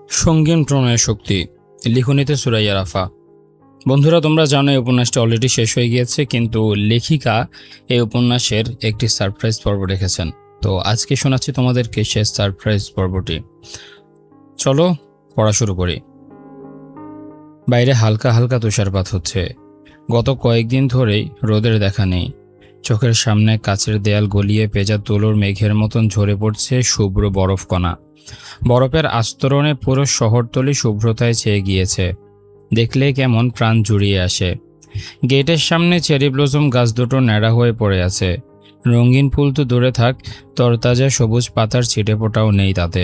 সঙ্গীন প্রণয় শক্তি, লিখনীতে সুরাইয়া রাফা। বন্ধুরা, তোমরা জানো এই উপন্যাসটা অলরেডি শেষ হয়ে গিয়েছে, কিন্তু লেখিকা এই উপন্যাসের একটি সারপ্রাইজ পর্ব রেখেছেন। তো আজকে শোনাচ্ছি তোমাদেরকে শেষ সারপ্রাইজ পর্বটি। চলো পড়া শুরু করি। বাইরে হালকা হালকা তুষারপাত হচ্ছে। গত কয়েকদিন ধরেই রোদের দেখা নেই। চোখের সামনে কাচের দেয়াল গলিয়ে পেঁজা তুলোর মেঘের মতন ঝরে পড়ছে শুভ্র বরফকণা। বরফের আস্তরণে পুরো শহরতলি শুভ্রতায় ছেয়ে গিয়েছে। দেখলে কেমন প্রাণ জুড়িয়ে আসে। গেটের সামনে চেরি ব্লসম গাছ দুটো ন্যাড়া হয়ে পড়ে আছে। রঙিন ফুল তো দূরে থাক, তরতাজা সবুজ পাতার ছিটেফোঁটাও নেই তাতে।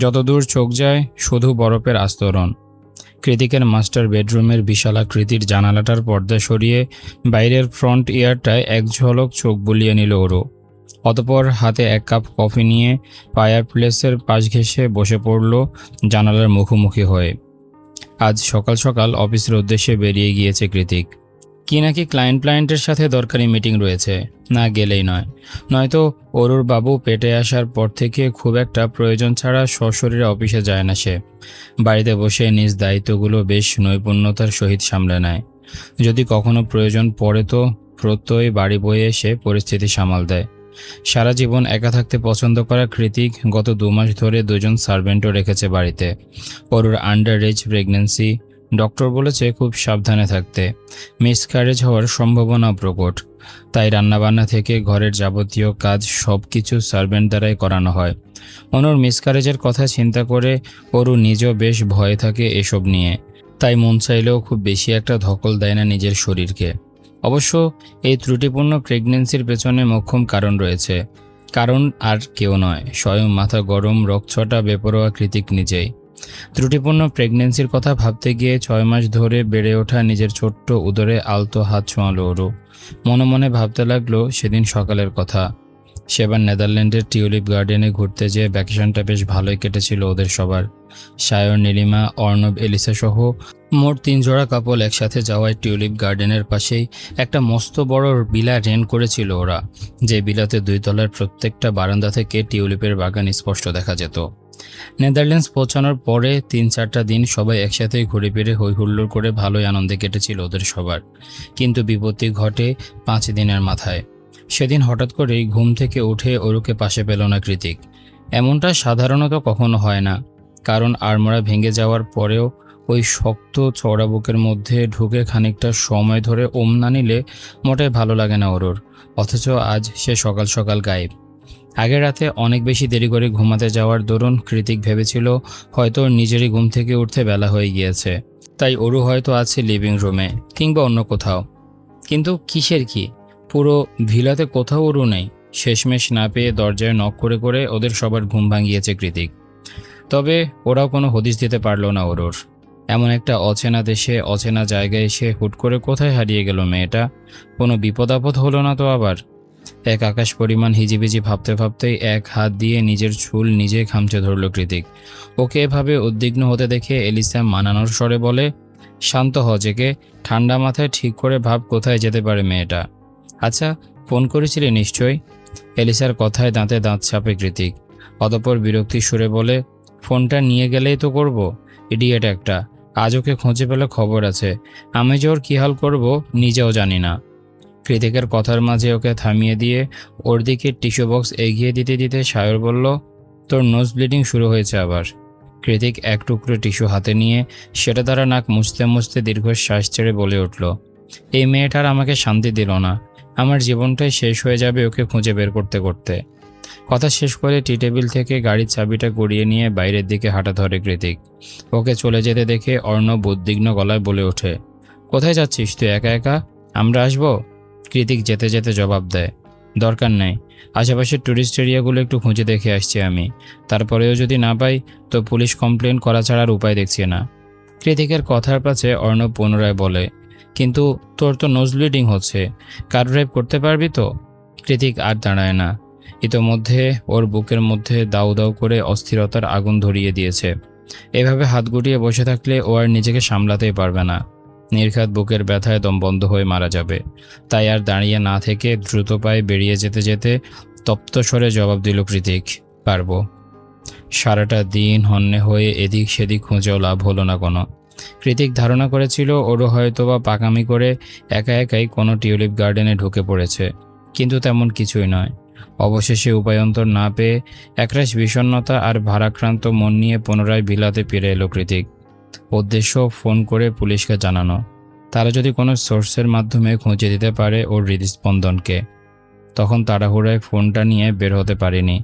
যতদূর চোখ যায় শুধু বরফের আস্তরণ। কৃতিকের মাস্টার বেডরুমের বিশালাকৃতির জানালাটার পর্দা সরিয়ে বাইরের ফ্রন্ট ইয়ারটায় এক ঝলক চোখ বুলিয়ে নিল ওরও। অতপর হাতে এক কাপ কফি নিয়ে ফায়ার প্লেসের পাশ ঘেঁষে বসে পড়ল জানালার মুখোমুখি হয়ে। আজ সকাল সকাল অফিসের উদ্দেশ্যে বেরিয়ে গিয়েছে কৃতিক। কি নাকি ক্লায়েন্টের সাথে দরকারি মিটিং রয়েছে, না গেলেই নয়। নয়তো অরুর বাবু পেটে আসার পর থেকে খুব একটা প্রয়োজন ছাড়া সশরীরে অফিসে যায় না সে। বাড়িতে বসে নিজ দায়িত্বগুলো বেশ নৈপুণ্যতার সহিত সামলে নেয়। যদি কখনো প্রয়োজন পড়ে তো প্রত্যয় বাড়ি বয়ে এসে পরিস্থিতি সামাল দেয়। সারা জীবন একা থাকতে পছন্দ করা কৃতিক গত 2 মাস ধরে 2জন সার্ভেন্টও রেখেছে বাড়িতে। ওরুর আন্ডার এজ প্রেগন্যান্সি, ডক্টর বলেছে খুব সাবধানে থাকতে। মিসক্যারেজ হওয়ার সম্ভাবনা প্রকট। তাই রান্নাবান্না থেকে ঘরের যাবতীয় কাজ সব কিছু সার্ভেন্ট দ্বারাই করানো হয়। অনুর মিসক্যারেজের কথা চিন্তা করে ওরু নিজেও বেশ ভয়ে থাকে এসব নিয়ে। তাই মন চাইলেও খুব বেশি একটা ধকল দেয় না নিজের শরীরকে। অবশ্য এই ত্রুটিপূর্ণ প্রেগন্যান্সির পেছনে মোক্ষম কারণ রয়েছে। কারণ আর কেউ নয়, স্বয়ং মাথা গরম রক্তছটা বেপরোয়া কৃতিক নিজেই। ত্রুটিপূর্ণ প্রেগন্যান্সির কথা ভাবতে গিয়ে 6 মাস ধরে বেড়ে ওঠা নিজের ছোট্ট উদরে আলতো হাত ছোঁয়ালো ওরু। মনে মনে ভাবতে লাগলো সেদিন সকালের কথা। সেবার নেদারল্যান্ডের টিউলিপ গার্ডেনে ঘুরতে যেয়ে ভ্যাকেশনটা বেশ ভালোই কেটেছিল ওদের সবার। সায়র, নীলিমা, অর্ণব, এলিসা সহ মোট 3 জোড়া কাপল একসাথে যাওয়ায় টিউলিপ গার্ডেনের পাশেই একটা মস্ত বড় বিলা রেন্ট করেছিল ওরা, যে বিলাতে 2 তলার প্রত্যেকটা বারান্দা থেকে টিউলিপের বাগান স্পষ্ট দেখা যেত। নেদারল্যান্ডস পৌঁছানোর পরে 3-4টা দিন সবাই একসাথেই ঘুরে ফিরে হই হুল্লোড় করে ভালোই আনন্দে কেটেছিল ওদের সবার। কিন্তু বিপত্তি ঘটে 5 দিনের মাথায়। সেদিন হঠাৎ করেই ঘুম থেকে উঠে ওরুকে পাশে পেল না কৃতিক। এমনটা সাধারণত কখনো হয় না, কারণ আড়মোড়া ভেঙে যাওয়ার পরেও ওই শক্ত চওড়া বুকের মধ্যে ঢুকে খানিকটা সময় ধরে ওম না নিলে মোটেই ভালো লাগে না ওরুর। অথচ আজ সে সকাল সকাল গায়েব। আগের রাতে অনেক বেশি দেরি করে ঘুমাতে যাওয়ার দরুন কৃতিক ভেবেছিল হয়তো নিজেরই ঘুম থেকে উঠতে বেলা হয়ে গিয়েছে, তাই ওরু হয়তো আছে লিভিং রুমে কিংবা অন্য কোথাও। কিন্তু কিসের কি, পুরো ভিলাতে কোথাও ওরু নেই। শেষমেশ না পেয়ে দরজায় নক করে করে ওদের সবার ঘুম ভাঙিয়েছে কৃতিক। তবে ওরাও কোনো হদিশ দিতে পারল না ওরুর। এমন একটা অচেনা দেশে অচেনা জায়গায় এসে হুট করে কোথায় হারিয়ে গেল মেয়েটা? কোনো বিপদ আপদ হলো না তো আবার? এক আকাশ পরিমাণ হিজিবিজি ভাবতে ভাবতেই এক হাত দিয়ে নিজের চুল নিজেই খামচে ধরল কৃতিক। ওকে এভাবে উদ্বিগ্ন হতে দেখে এলিসা মানানোর স্বরে বলে, শান্ত হ জেকে, ঠান্ডা মাথায় ঠিক করে ভাব কোথায় যেতে পারে মেয়েটা। আচ্ছা, ফোন করেছিলে নিশ্চয়ই? এলিসার কথায় দাঁতে দাঁত চাপে কৃতিক। অতঃপর বিরক্তির সুরে বলে, ফোনটা নিয়ে গেলেই তো করব, ইডিয়েট একটা। আজ ওকে খুঁজে পেলে খবর আছে। আমি যে ওর কী হাল করব নিজেও জানি না। কৃতিকের কথার মাঝে ওকে থামিয়ে দিয়ে ওর দিকে টিস্যু বক্স এগিয়ে দিতে দিতে সায়র বলল, তোর নোজ ব্লিডিং শুরু হয়েছে আবার। কৃতিক এক টুকরো টিস্যু হাতে নিয়ে সেটা দ্বারা নাক মুছতে মুছতে দীর্ঘশ্বাস ছেড়ে বলে উঠল, এই মেয়েটার আমাকে শান্তি দিল না। আমার জীবনটাই শেষ হয়ে যাবে ওকে খুঁজে বের করতে করতে। কথা শেষ করে টি টেবিল থেকে গাড়ির চাবিটা গড়িয়ে নিয়ে বাইরের দিকে হাঁটা ধরে কৃতিক। ওকে চলে যেতে দেখে অর্ণব উদ্বিগ্ন গলায় বলে ওঠে, কোথায় যাচ্ছিস তুই একা একা? আমরা আসবো? কৃতিক যেতে যেতে জবাব দেয়, দরকার নেই, আশেপাশের ট্যুরিস্ট এরিয়াগুলো একটু খুঁজে দেখে আসছি আমি। তারপরেও যদি না পাই তো পুলিশ কমপ্লেন করা ছাড়ার উপায় দেখছি না। কৃতিকের কথার পাশে অর্ণব পুনরায় বলে, কিন্তু তোর তো নোজ ব্লিডিং হচ্ছে, কার ড্রাইভ করতে পারবি তো? কৃতিক আর দাঁড়ায় না। ইতোমধ্যে ওর বুকের মধ্যে দাউ দাউ করে অস্থিরতার আগুন ধরিয়ে দিয়েছে। এভাবে হাত গুটিয়ে বসে থাকলে ও আর নিজেকে সামলাতেই পারবে না। নির্ঘাত বুকের ব্যথায় দম বন্ধ হয়ে মারা যাবে। তাই আর দাঁড়িয়ে না থেকে দ্রুত পায়ে বেরিয়ে যেতে যেতে তপ্ত স্বরে জবাব দিল কৃতিক, পারবো। সারাটা দিন হন্যে হয়ে এদিক সেদিক খুঁজেও লাভ হলো না কোনো। কৃতিক ধারণা করেছিল ওরও হয়তোবা পাকামি করে একা একাই কোনো টিউলিপ গার্ডেনে ঢুকে পড়েছে, কিন্তু তেমন কিছুই নয়। অবশেষে উপায়ন্তর না পেয়ে একরাশ বিষণ্ণতা আর ভারাক্রান্ত মন নিয়ে পুনরায় ভিলাতে ফিরে এলো কৃতিক। উদ্দেশ্য ফোন করে পুলিশকে জানানো, তারা যদি কোনো সোর্সের মাধ্যমে খুঁজে দিতে পারে ওর হৃদস্পন্দনকে। তখন তাড়াহুড়ায় ফোনটা নিয়ে বের হতে পারেনি,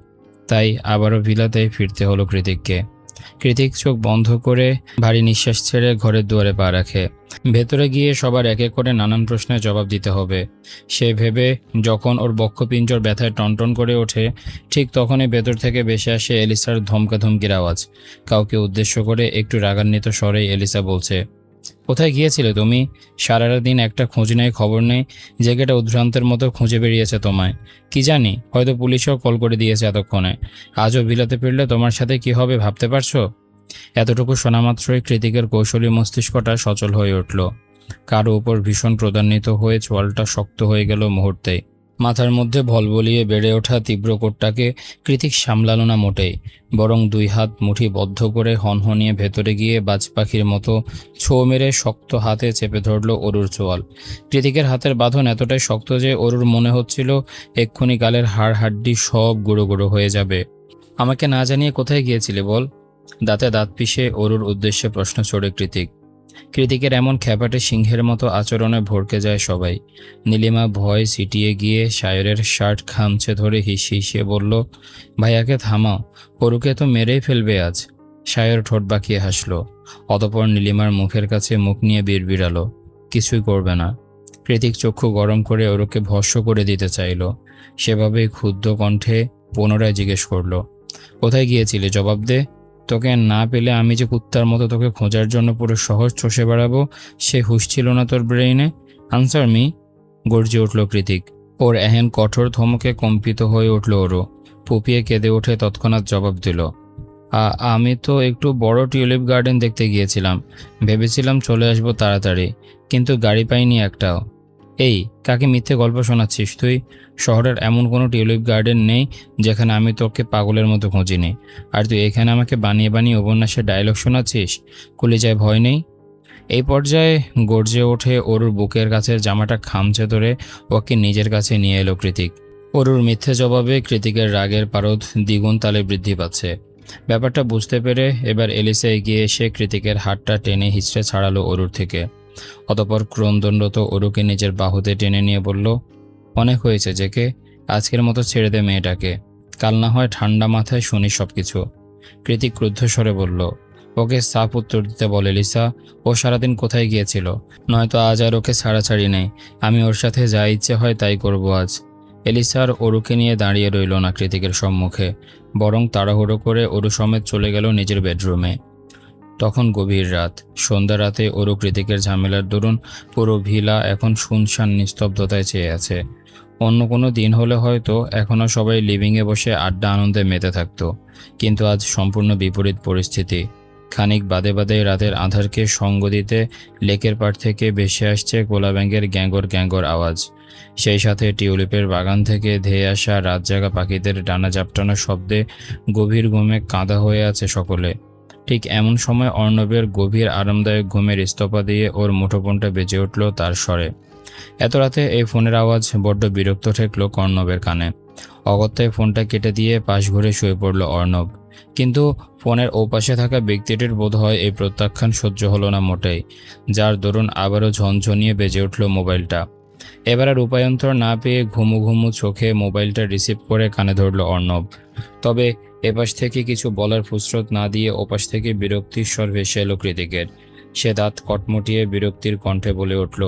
তাই আবারও ভিলাতেই ফিরতে হলো কৃতিককে। কৃতিক চোখ বন্ধ করে ভারী নিঃশ্বাস ছেড়ে ঘরের দুয়ারে পা রাখে। ভেতরে গিয়ে সবার এক এক করে নানান প্রশ্নের জবাব দিতে হবে সে ভেবে যখন ওর বক্ষপিঞ্জর ব্যথায় টনটন করে ওঠে, ঠিক তখনই ভেতর থেকে ভেসে আসে এলিসার ধমকাধমকির আওয়াজ। কাউকে উদ্দেশ্য করে একটু রাগান্বিত স্বরেই এলিসা বলছে, কোথায় গিয়েছিলে তুমি? সারাটা দিন একটা খোঁজ নেই, খবর নেই। জায়গাটা উদ্ভ্রান্তের মতো খুঁজে বেরিয়েছে তোমায়। কি জানি, হয়তো পুলিশও কল করে দিয়েছে এতক্ষণে। আজও ভিলাতে ফিরলে তোমার সাথে কি হবে ভাবতে পারছো? এতটুকু শোনামাত্রই কৃতিকের কৌশলী মস্তিষ্কটা সচল হয়ে উঠল। কারো উপর ভীষণ ক্রোধান্বিত হয়ে চোয়ালটা শক্ত হয়ে গেল মুহূর্তেই। মাথার মধ্যে ভলবলিয়ে বেড়ে ওঠা তীব্র কোটটাকে কৃতিক সামলালো না মোটেই, বরং দুই হাত মুঠি বদ্ধ করে হনহনিয়ে ভেতরে গিয়ে বাজ পাখির মতো ছো মেরে শক্ত হাতে চেপে ধরল অরুর চোয়াল। কৃতিকের হাতের বাঁধন এতটাই শক্ত যে অরুর মনে হচ্ছিল এক্ষুনি গালের হাড় হাড্ডি সব গুঁড়ো গুঁড়ো হয়ে যাবে। আমাকে না জানিয়ে কোথায় গিয়েছিলে বল? দাঁতে দাঁত পিষে অরুর উদ্দেশ্যে প্রশ্ন ছড়ে কৃতিক। কৃতিকের এমন খ্যাপাটে সিংহের মতো আচরণে ভড়কে যায় সবাই। নীলিমা ভয় সিটিয়ে গিয়ে সায়রের শার্ট খামচে ধরে হিসিয়ে বলল, ভাইয়াকে থামাও, অরুকে তো মেরেই ফেলবে আজ। সায়র ঠোঁট বাঁকিয়ে হাসল। অতপর নীলিমার মুখের কাছে মুখ নিয়ে বিড়বিড়ালো, কিছুই করবে না। কৃতিক চক্ষু গরম করে অরুকে ভস্ম করে দিতে চাইল। সেভাবেই ক্ষুব্ধ কণ্ঠে পুনরায় জিজ্ঞেস করল, কোথায় গিয়েছিলে জবাব দে। তোকে না পেলে আমি যে কুত্তার মতো তোকে খোঁজার জন্য পুরো শহর চষে বেড়াবো, সে হুঁশ ছিল না তোর ব্রেইনে? আনসার মি, গর্জে উঠল কৃতিক। ওর এহেন কঠোর ধমকে কম্পিত হয়ে উঠল ওরও। ফুপিয়ে কেঁদে উঠে তৎক্ষণাৎ জবাব দিল, আমি তো একটু বড় টিউলিপ গার্ডেন দেখতে গিয়েছিলাম। ভেবেছিলাম চলে আসবো তাড়াতাড়ি, কিন্তু গাড়ি পাইনি একটাও। এই, কাকে মিথ্যে গল্প শোনাচ্ছিস তুই? শহরের এমন কোনো টিউলিপ গার্ডেন নেই যেখানে আমি তোকে পাগলের মতো খুঁজিনি। আর তুই এখানে আমাকে বানিয়ে বানিয়ে উপন্যাসের ডায়লগ শোনাচ্ছিস? কলিজায় ভয় নেই? এই পর্যায়ে গর্জে ওঠে অরুর বুকের কাছে জামাটা খামচে ধরে ওকে নিজের কাছে নিয়ে এলো কৃতিক। অরুর মিথ্যে জবাবে কৃতিকের রাগের পারদ দ্বিগুণ তালে বৃদ্ধি পাচ্ছে। ব্যাপারটা বুঝতে পেরে এবার এলিসা এগিয়ে এসে কৃতিকের হাতটা টেনে হিঁচড়ে ছাড়ালো অরুর থেকে। অতপর ক্রন্দনরত অরুকে নিজের বাহুতে টেনে নিয়ে বলল, অনেক হয়েছে জেকে, আজকের মতো ছেড়ে দে মেয়েটাকে, কাল না হয় ঠান্ডা মাথায় শুনি সব কিছু। কৃতিক ক্রুদ্ধ স্বরে বলল, ওকে সাফ উত্তর দিতে বল এলিসা, ও সারাদিন কোথায় গিয়েছিল? নয়তো আজ আর ওকে ছাড়াছাড়ি নেই, আমি ওর সাথে যা ইচ্ছে হয় তাই করব আজ। এলিসার অরুকে নিয়ে দাঁড়িয়ে রইল না কৃতিকের সম্মুখে, বরং তাড়াহুড়ো করে অরু সমেত চলে গেল নিজের বেডরুমে। তখন গভীর রাত। সন্ধ্যা রাতে অরু কৃতিকের ঝামেলার দরুন পুরো ভিলা এখন শুনশান নিস্তব্ধতায় চেয়ে আছে। অন্য কোনো দিন হলে হয়তো এখনও সবাই লিভিংয়ে বসে আড্ডা আনন্দে মেতে থাকতো, কিন্তু আজ সম্পূর্ণ বিপরীত পরিস্থিতি। খানিক বাদে বাদে রাতের আঁধারকে সঙ্গ দিতে লেকের পাড় থেকে ভেসে আসছে কোলাব্যাঙের গ্যাঙ্গর গ্যাঙ্গর আওয়াজ। সেই সাথে টিউলিপের বাগান থেকে ধেয়ে আসা রাতজাগা পাখিদের ডানা ঝাপটানোর শব্দে গভীর ঘুমে কাঁদা হয়ে আছে সকলে। ঠিক এমন সময় অর্ণবের গভীর আরামদায়ক ঘুমের স্তপা দিয়ে ওর মুঠোফোনটা বেজে উঠল তার স্বরে। এত রাতে এই ফোনের আওয়াজ বড্ড বিরক্ত ঠেকল অর্ণবের কানে। অগত্যায় ফোনটা কেটে দিয়ে পাশ ঘুরে শুয়ে পড়ল অর্ণব। কিন্তু ফোনের ওপাশে থাকা ব্যক্তিটির বোধহয় এই প্রত্যাখ্যান সহ্য হলো না মোটেই, যার দরুন আবারও ঝনঝনিয়ে বেজে উঠল মোবাইলটা। এবার আর উপায়ন্তর না পেয়ে ঘুমু ঘুমু চোখে মোবাইলটা রিসিভ করে কানে ধরল অর্ণব। তবে এপাশ থেকে কিছু বলার ফুসরত না দিয়ে ওপাশ থেকে বিরক্তির স্বর ভেসে এলো কৃতিকের। সে দাঁত কটমটিয়ে বিরক্তির কণ্ঠে বলে উঠল,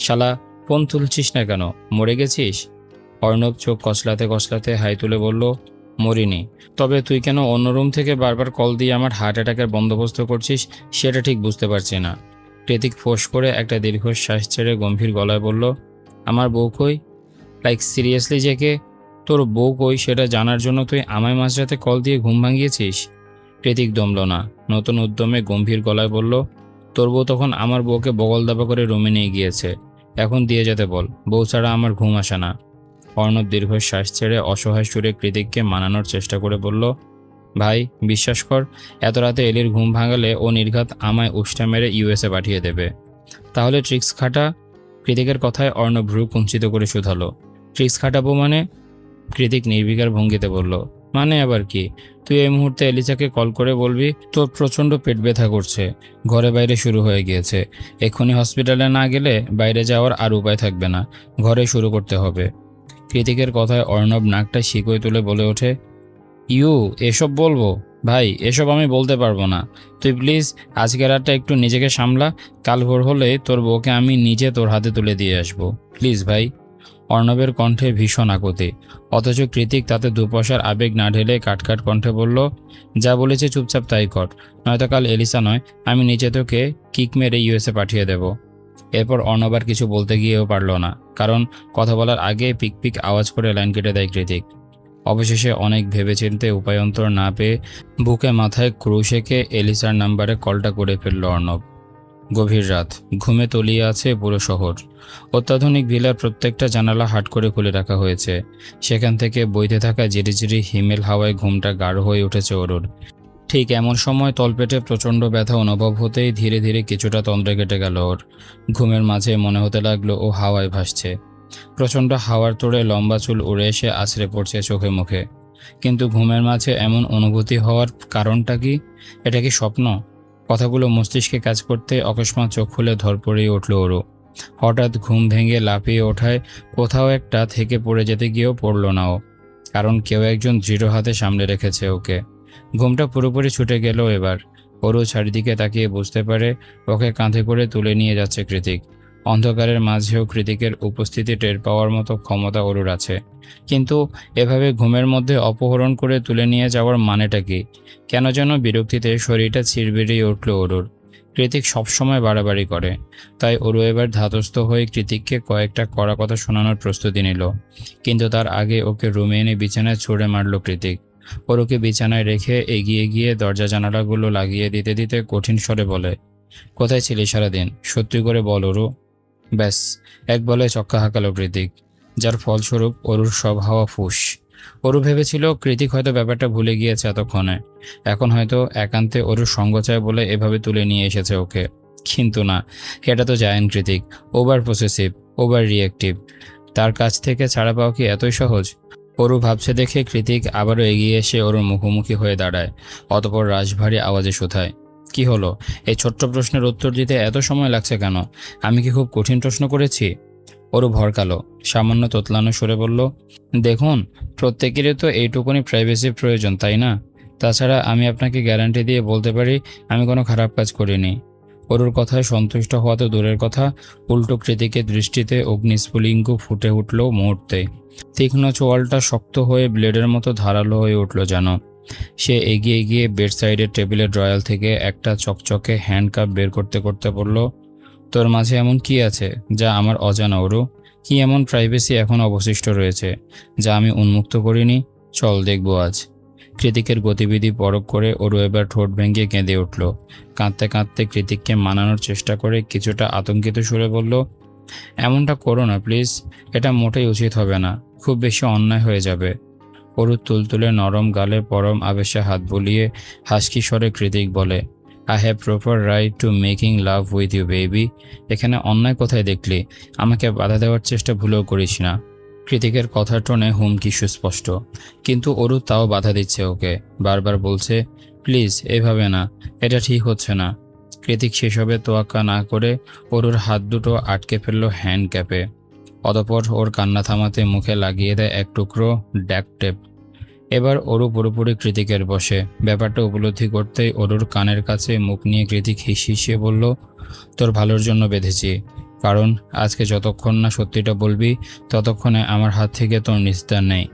শালা, ফোন তুলছিস না কেন? মরে গেছিস? অর্ণব চোখ কচলাতে কচলাতে হাই তুলে বলল, মরিনি। তবে তুই কেন অন্য রুম থেকে বারবার কল দিয়ে আমার হার্ট অ্যাটাকের বন্দোবস্ত করছিস সেটা ঠিক বুঝতে পারছি না। কৃতিক ফোঁস করে একটা দীর্ঘশ্বাস ছেড়ে গম্ভীর গলায় বলল, আমার বউ কই? লাইক সিরিয়াসলি জেকে, তোর বউ কই সেটা জানার জন্য তুই আমায় মাঝরাতে কল দিয়ে ঘুম ভাঙিয়েছিস? কৃতিক দমল না, নতুন উদ্যমে গম্ভীর গলায় বলল, তোর বউ তখন আমার বউকে বগল দাবা করে রুমে নিয়ে গিয়েছে, এখন দিয়ে যেতে বল, বউ ছাড়া আমার ঘুম আসে না। অর্ণব দীর্ঘশ্বাস ছেড়ে অসহায় সুরে কৃতিককে মানানোর চেষ্টা করে বলল, ভাই বিশ্বাস কর, এত রাতে এলির ঘুম ভাঙালে ও নির্ঘাত আমায় উষ্টা মেরে ইউএসএ পাঠিয়ে দেবে। তাহলে ট্রিক্স খাটা? কৃতিকের কথায় অর্ণব ভ্রু কুঞ্চিত করে শুধালো। ট্রিক্স খাটাবো মানে? কৃতিক নির্বিকার ভঙ্গিতে বলল, মানে আবার কি? তুই এই মুহূর্তে এলিজাকে কল করে বলবি তোর প্রচণ্ড পেট ব্যথা করছে, ঘরে বাইরে শুরু হয়ে গিয়েছে, এক্ষুনি হসপিটালে না গেলে বাইরে যাওয়ার আর উপায় থাকবে না, ঘরে শুরু করতে হবে। কৃতিকের কথায় অর্ণব নাকটা শিকই তুলে বলে ওঠে, ইউ এসব বলবো? ভাই এসব আমি বলতে পারবো না। তুই প্লিজ আজকে রাতটা একটু নিজেকে সামলা, কাল ভোর হলে তোর বউকে আমি নিজে তোর হাতে তুলে দিয়ে আসবো, প্লিজ ভাই। অর্ণবের কণ্ঠে ভীষণ আকুতি, অথচ কৃতিক তাতে দুপয়সার আবেগ না ঢেলে কাটকাট কণ্ঠে বলল, যা বলেছে চুপচাপ তাই কর, নয়তো কাল এলিসা নয় আমি নিজে তোকে কিক মেরে ইউএসএ পাঠিয়ে দেব। এরপর অর্ণব আর কিছু বলতে গিয়েও পারল না, কারণ কথা বলার আগে পিক পিক আওয়াজ করে লাইন কেটে দেয় কৃতিক। অবশেষে অনেক ভেবেচিন্তে উপায়ন্তর না পেয়ে বুকে মাথায় ক্রুশেকে এলিসার নাম্বারে কলটা করে ফেলল অর্ণব। গভীর রাত, ঘুমে তলিয়ে আছে পুরো শহর। অত্যাধুনিক ভিলার প্রত্যেকটা জানালা হাট করে খুলে রাখা হয়েছে। সেখান থেকে বইতে থাকা ঝিরিঝিরি হিমেল হাওয়ায় ঘুমটা গাঢ় হয়ে উঠেছে ওর। ঠিক এমন সময় তলপেটে প্রচণ্ড ব্যথা অনুভব হতেই ধীরে ধীরে কিছুটা তন্দ্রা কেটে গেল ওর। ঘুমের মাঝে মনে হতে লাগলো ও হাওয়ায় ভাসছে। প্রচণ্ড হাওয়ার তোড়ে লম্বা চুল উড়ে এসে আছড়ে পড়ছে চোখে মুখে। কিন্তু ঘুমের মাঝে এমন অনুভূতি হওয়ার কারণটা কি? এটা কি স্বপ্ন? কথাগুলো মস্তিষ্কে কাজ করতে অকস্মাৎ চোখ খুলে ধরপড়িয়ে উঠল ওরও। হঠাৎ ঘুম ভেঙে লাফিয়ে ওঠায় কোথাও একটা থেকে পড়ে যেতে গিয়েও পড়ল না ও, কারণ কেউ একজন দৃঢ় হাতে সামনে রেখেছে ওকে। ঘুমটা পুরোপুরি ছুটে গেল এবার। ওরও চারিদিকে তাকিয়ে বুঝতে পারে ওকে কাঁধে করে তুলে নিয়ে যাচ্ছে কৃতিক। অন্ধকারের মাঝেও কৃতিকের উপস্থিতি টের পাওয়ার মতো ক্ষমতা ওরুর আছে। কিন্তু এভাবে ঘুমের মধ্যে অপহরণ করে তুলে নিয়ে যাওয়ার মানেটা কি? কেন যেন বিরক্তিতে শরীরটা চিরবিরিয়ে উঠল ওরুর। কৃতিক সবসময় বাড়াবাড়ি করে, তাই ওরু এবার ধাতস্থ হয়ে কৃতিককে কয়েকটা কড়া কথা শোনানোর প্রস্তুতি নিল। কিন্তু তার আগে ওকে রুমে এনে বিছানায় ছুঁড়ে মারল কৃতিক। ওরুকে বিছানায় রেখে এগিয়ে গিয়ে দরজা জানালাগুলো লাগিয়ে দিতে দিতে কঠিন স্বরে বলে, কোথায় ছিলি সারাদিন? সত্যি করে বল ওরু। ব্যাস, এক বলে চক্কা হাঁকালো কৃতিক, যার ফলস্বরূপ অরুর সব হাওয়া ফুস। অরু ভেবেছিল কৃতিক হয়তো ব্যাপারটা ভুলে গিয়েছে এতক্ষণে, এখন হয়তো একান্তে অরুর সঙ্গ চায় বলে এভাবে তুলে নিয়ে এসেছে ওকে। কিন্তু না, এটা তো Zayan Kritik, over possessive, over reactive. তার কাছ থেকে ছাড়া পাওয়া কি এতই সহজ? অরু ভাবছে দেখে কৃতিক আবারও এগিয়ে এসে ওরুর মুখোমুখি হয়ে দাঁড়ায়, অতপর রাশভারী আওয়াজে শোধায়, কি হলো? এই ছোট্ট প্রশ্নের উত্তর দিতে এত সময় লাগছে কেন? আমি কি খুব কঠিন প্রশ্ন করেছি? ওরু ভরকালো, সামান্য তোতলানো সুরে বলল, দেখুন, প্রত্যেকেরই তো এইটুকুনি প্রাইভেসির প্রয়োজন, তাই না? তাছাড়া আমি আপনাকে গ্যারান্টি দিয়ে বলতে পারি আমি কোনো খারাপ কাজ করিনি। অরুর কথায় সন্তুষ্ট হওয়া তো দূরের কথা, উল্টো কৃতিকের দৃষ্টিতে অগ্নিস্ফুলিঙ্গ ফুটে উঠল মুহূর্তে। তীক্ষ্ণ চোয়ালটা শক্ত হয়ে ব্লেডের মতো ধারালো হয়ে উঠল যেন। সে এগিয়ে গিয়ে বেডসাইডের টেবিলের ড্রয়ার থেকে একটা চকচকে হ্যান্ডকাপ বের করতে করতে বলল, তোর মাঝে এমন কি আছে যা আমার অজানা ওরু? কি এমন প্রাইভেসি এখন অবশিষ্ট রয়েছে যা আমি উন্মুক্ত করিনি? চল দেখবো আজ। কৃতিকের গতিবিধি পরখ করে ওরু এবার ঠোঁট ভেঙে কেঁদে উঠল। কাঁদতে কাঁদতে কৃতিককে মানানোর চেষ্টা করে কিছুটা আতঙ্কিত সুরে বলল, এমনটা করো না প্লিজ, এটা মোটেই উচিত হবে না, খুব বেশি অন্যায় হয়ে যাবে। অরু তুলতুলে নরম গালে পরম আবেশে হাত বুলিয়ে হাসকি স্বরে কৃতিক বলে, I have proper right to making love with you baby. এখানে অন্যায় কোথায় দেখলি? আমাকে বাধা দেওয়ার চেষ্টা ভুলেও করিস না। কৃতিকের কথার টোনে হুমকি সুস্পষ্ট, কিন্তু অরু তাও বাধা দিচ্ছে ওকে, বারবার বলছে, প্লিজ এভাবে না, এটা ঠিক হচ্ছে না। কৃতিক সেসবে তোয়াক্কা না করে অরুর হাত দুটো আটকে ফেলল হ্যান্ড ক্যাপে। অতপর ওর কান্না থামাতে মুখে লাগিয়ে দেয় এক টুকরো ড্যাক টেপ। এবার অরু পুরোপুরি কৃতিকের বসে। ব্যাপারটা উপলব্ধি করতেই অরুর কানের কাছে মুখ নিয়ে কৃতিক হিসিয়ে বলল, তোর ভালোর জন্য বেঁধেছি, কারণ আজকে যতক্ষণ না সত্যিটা বলবি ততক্ষণে আমার হাত থেকে তোর নিস্তার নেই।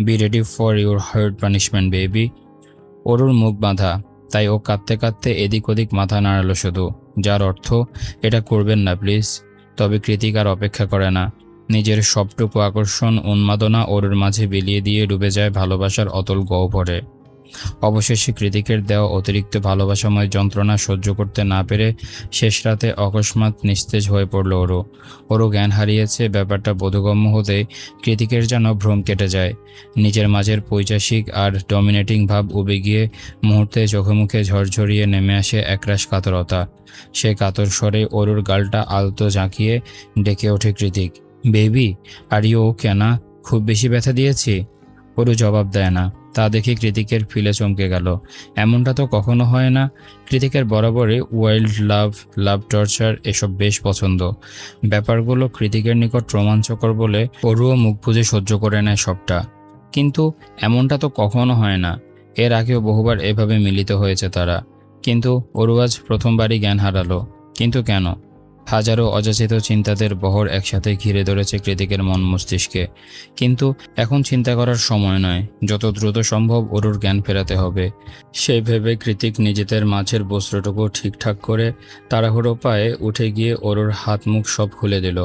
Be ready for your hard punishment baby. অরুর মুখ বাঁধা, তাই ও কাঁদতে কাঁদতে এদিক ওদিক মাথা নাড়ালো শুধু, যার অর্থ এটা করবেন না প্লিজ। তবে কৃতিক আর অপেক্ষা করে না। নিজের সবটুকু আকর্ষণ উন্মাদনা অরুর মাঝে বিলিয়ে দিয়ে ডুবে যায় ভালোবাসার অতল গহ্বরে। অবশেষে কৃতিকের দেওয়া অতিরিক্ত ভালোবাসাময় যন্ত্রণা সহ্য করতে না পেরে শেষ রাতে অকস্মাৎ নিস্তেজ হয়ে পড়ল ওরও। ওরও জ্ঞান হারিয়েছে ব্যাপারটা বোধগম্য হতে কৃতিকের যেন ভ্রম কেটে যায়। নিজের মাঝের পৈশাসিক আর ডমিনেটিং ভাব উবে গিয়ে মুহূর্তে চোখে মুখে ঝরঝরিয়ে নেমে আসে একরাশ কাতরতা। সে কাতর স্বরে ওরুর গালটা আলতো ঝাঁকিয়ে ডেকে ওঠে Kritik, baby are you okay না? খুব বেশি ব্যথা দিয়েছি? ওরু জবাব দেয় না। তা দেখে কৃতিকের ফিলে চমকে গেল। এমনটা তো কখনো হয় না। কৃতিকের বরাবরই ওয়াইল্ড লাভ, লাভ টর্চার এসব বেশ পছন্দ। ব্যাপারগুলো কৃতিকের নিকট রোমাঞ্চকর বলে ওরুও মুখ বুজে সহ্য করে নেয় সবটা। কিন্তু এমনটা তো কখনো হয় না। এর আগেও বহুবার এভাবে মিলিত হয়েছে তারা। কিন্তু ওরু আজ প্রথমবারই জ্ঞান হারালো। কিন্তু কেন? হাজারো অযাচিত চিন্তাদের বহর একসাথে ঘিরে ধরেছে কৃতিকের মন মস্তিষ্কে। কিন্তু এখন চিন্তা করার সময় নয়, যত দ্রুত সম্ভব ওরুর জ্ঞান ফেরাতে হবে। সেই ভেবে কৃতিক নিজেদের মাঝের বস্ত্রটুকু ঠিকঠাক করে তাড়াহুড়ো পায়ে উঠে গিয়ে ওরুর হাত মুখ সব খুলে দিল।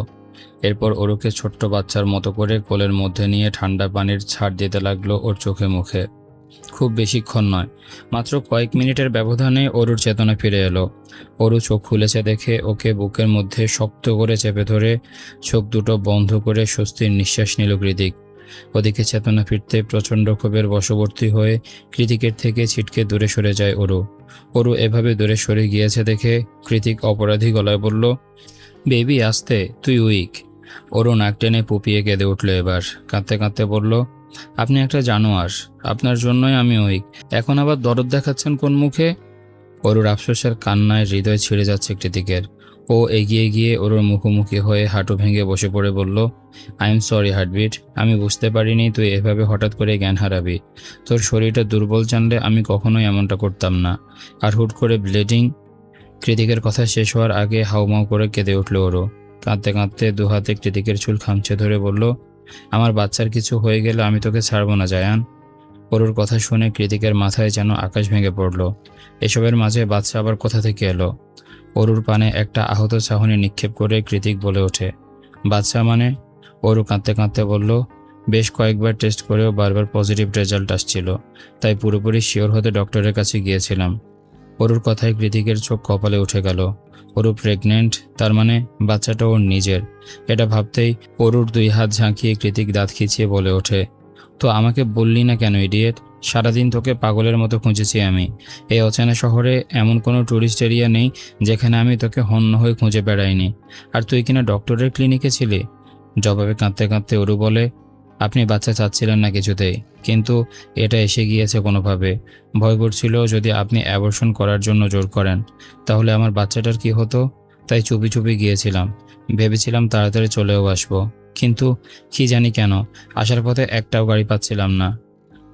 এরপর ওরুকে ছোট্ট বাচ্চার মতো করে কোলের মধ্যে নিয়ে ঠান্ডা পানির ছাড় দিতে লাগলো ওর চোখে মুখে। খুব বেশিক্ষণ নয়, মাত্র কয়েক মিনিটের ব্যবধানে অরুর চেতনা ফিরে এলো। অরু চোখ খুলেছে দেখে ওকে বুকের মধ্যে শক্ত করে চেপে ধরে চোখ দুটো বন্ধ করে স্বস্তির নিঃশ্বাস নিল কৃতিক। ওদিকে চেতনা ফিরতে প্রচণ্ড ক্ষোভের বশবর্তী হয়ে কৃতিকের থেকে ছিটকে দূরে সরে যায় অরু। অরু এভাবে দূরে সরে গিয়েছে দেখে কৃতিক অপরাধী গলায় বলল, বেবি আস্তে, তুই উইক। অরু নাক টেনে পুপিয়ে কেঁদে উঠল। এবার কাঁদতে কাঁদতে বলল, আপনি একটা জানোয়ার, আপনার জন্যই আমি উইক। এখন আবার দরদ দেখাচ্ছেন কোন মুখে? অরুর আফসোসের কান্নায় হৃদয় ছিঁড়ে যাচ্ছে কৃতিকের। ও এগিয়ে গিয়ে ওরুর মুখোমুখি হয়ে হাঁটু ভেঙে বসে পড়ে বলল, আই এম সরি হার্টবিট, আমি বুঝতে পারিনি তুই এভাবে হঠাৎ করে জ্ঞান হারাবি। তোর শরীরটা দুর্বল জানলে আমি কখনোই এমনটা করতাম না। আর হুট করে ব্লিডিং। কৃতিকের কথা শেষ হওয়ার আগে হাউমাউ করে কেঁদে উঠল ওরও। কাঁদতে কাঁদতে দুহাতে কৃতিকের চুল খামচে ধরে বলল, আমার বাচ্চার কিছু হয়ে গেলে আমি তোকে ছাড়বো না জায়ান। অরুর কথা শুনে কৃতিকের মাথায় যেন আকাশ ভেঙে পড়ল। এসবের মাঝে বাচ্চা আবার কোথা থেকে এলো? অরুর পানে একটা আহত চাহনি নিক্ষেপ করে কৃতিক বলে ওঠে, বাচ্চা মানে? অরু কাঁদতে কাঁদতে বলল, বেশ কয়েকবার টেস্ট করেও বারবার পজিটিভ রেজাল্ট আসছিল, তাই পুরোপুরি শিওর হতে ডক্টরের কাছে গিয়েছিলাম। অরুর কথায় কৃতিকের চোখ কপালে উঠে গেল। অরু প্রেগনেন্ট, তার মানে বাচ্চাটা ওর নিজের। এটা ভাবতেই অরুর দুই হাত ঝাঁকিয়ে কৃতিক দাঁত খিচিয়ে বলে ওঠে, তো আমাকে বললি না কেন ইডিয়েট? সারাদিন তোকে পাগলের মতো খুঁজেছি আমি। এই অচেনা শহরে এমন কোনো ট্যুরিস্ট এরিয়া নেই যেখানে আমি তোকে হন্য হয়ে খুঁজে বেড়াইনি। আর তুই কিনা ডক্টরের ক্লিনিকে ছিলি। জবাবে কাঁদতে কাঁদতে অরু বলে, আপনি বাচ্চা চাচ্ছিলেন না কিছুতেই, কিন্তু এটা এসে গিয়েছে কোনোভাবে। ভয় করছিল যদি আপনি অ্যাবর্শন করার জন্য জোর করেন তাহলে আমার বাচ্চাটার কি হতো। তাই চুপি চুপি গিয়েছিলাম, ভেবেছিলাম তাড়াতাড়ি চলেও আসবো। কিন্তু কি জানি কেন আসার পথে একটাও গাড়ি পাচ্ছিলাম না।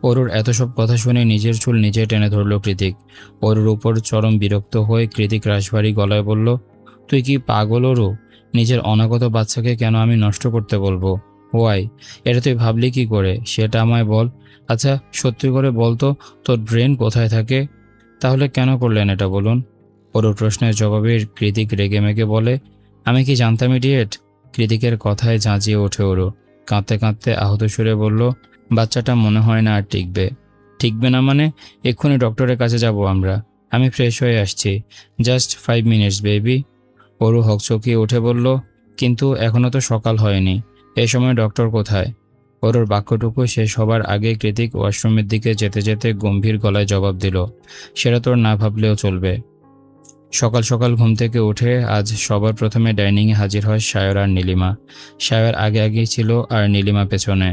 অরুর এত সব কথা শুনে নিজের চুল নিজে টেনে ধরল কৃতিক। অরুর উপর চরম বিরক্ত হয়ে কৃতিক রাশভারী গলায় বলল, তুই কি পাগল অরু? নিজের অনাগত বাচ্চাকে কেন আমি নষ্ট করতে বলবো? ওয়াই? এটা তুই ভাবলি কি করে সেটা আমায় বল। আচ্ছা সত্যি করে বল তো, তোর ব্রেন কোথায় থাকে? তাহলে কেন করলেন এটা বলুন? অরুর প্রশ্নের জবাবে কৃতিক রেগে মেগে বলে, আমি কি জানতাম ইডিয়েট? কৃতিকের কথায় ঝাঁঝিয়ে ওঠে অরু। কাঁদতে কাঁদতে আহত সুরে বলল, বাচ্চাটা মনে হয় না আর টিকবে। টিকবে না মানে? এক্ষুনি ডক্টরের কাছে যাব আমরা। আমি ফ্রেশ হয়ে আসছি, জাস্ট 5 মিনিটস বেবি। অরু হকচকিয়ে উঠে বলল, কিন্তু এখনও তো সকাল হয়নি, এই সময় ডক্টর কোথায়? অরুর বাক্যটুকু শেষ হবার আগে কৃতিক ওয়াশরুমের দিকে যেতে যেতে গম্ভীর গলায় জবাব দিল, সেটা তোর না ভাবলেও চলবে। সকাল সকাল ঘুম থেকে উঠে আজ সবার প্রথমে ডাইনিংয়ে হাজির হয় সায়র আর নীলিমা। সায়র আগে আগেই ছিল আর নীলিমা পেছনে।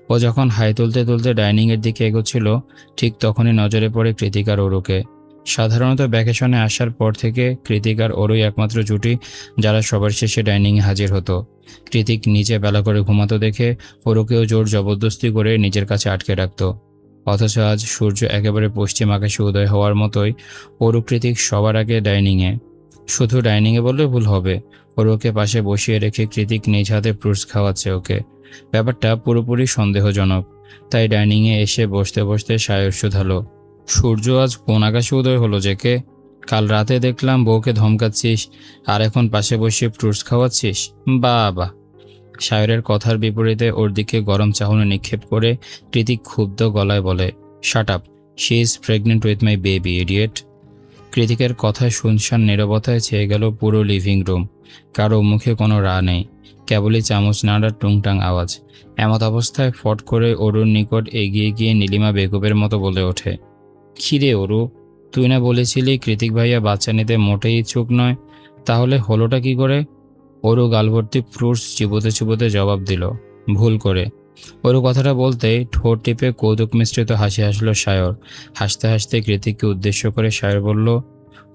ও যখন হাই তুলতে তুলতে ডাইনিংয়ের দিকে এগোচ্ছিল ঠিক তখনই নজরে পড়ে কৃতিক আর অরুকে। সাধারণত ভ্যাকেশনে আসার পর থেকে কৃতিক আর অরুই একমাত্র জুটি যারা সবার শেষে ডাইনিংয়ে হাজির হতো। কৃতিক নিচে বেলা করে ঘুমাতো দেখে অরুকেও জোর জবরদস্তি করে নিজের কাছে আটকে রাখত। অথচ আজ সূর্য একেবারে পশ্চিম আকাশে উদয় হওয়ার মতোই অরু কৃতিক সবার আগে ডাইনিংয়ে। শুধু ডাইনিংয়ে বললে ভুল হবে, অরুকে পাশে বসিয়ে রেখে কৃতিক নিজ হাতে ফ্রুটস খাওয়াচ্ছে ওকে। ব্যাপারটা পুরোপুরি সন্দেহজনক। তাই ডাইনিংয়ে এসে বসতে বসতে সায়র শুধালো, সূর্য আজ কোন আকাশে উদয় হলো যে কে? কাল রাতে দেখলাম বউকে ধমকাচ্ছিস, আর এখন পাশে বসে ফ্রুটস খাওয়াচ্ছিস। বাবা! সায়রের কথার বিপরীতে ওর দিকে গরম চাহনি নিক্ষেপ করে কৃতিক ক্ষুব্ধ গলায় বলে, shut up, she is pregnant with my baby, idiot. কৃতিকের কথায় শুনশান নীরবতায় ছেয়ে গেল পুরো লিভিং রুম। কারো মুখে কোনো রা নেই, কেবলই চামচ নাড়ার টুংটাং আওয়াজ। এমত অবস্থায় ফট করে অরুর নিকট এগিয়ে গিয়ে নীলিমা বেকুবের মতো বলে ওঠে, খিরে অরু, তুই না বলেছিলি কৃতিক ভাইয়া বাচ্চা নিতে মোটেই ইচ্ছুক নয়, তাহলে হলোটা কি করে? অরু গালভর্তি ফ্রুটস চিবোতে চিবোতে জবাব দিল, ভুল করে। অরু কথাটা বলতেই ঠোঁট টিপে কৌতুক মিশ্রিত হাসি হাসল সায়র। হাসতে হাসতে কৃতিককে উদ্দেশ্য করে সায়র বলল,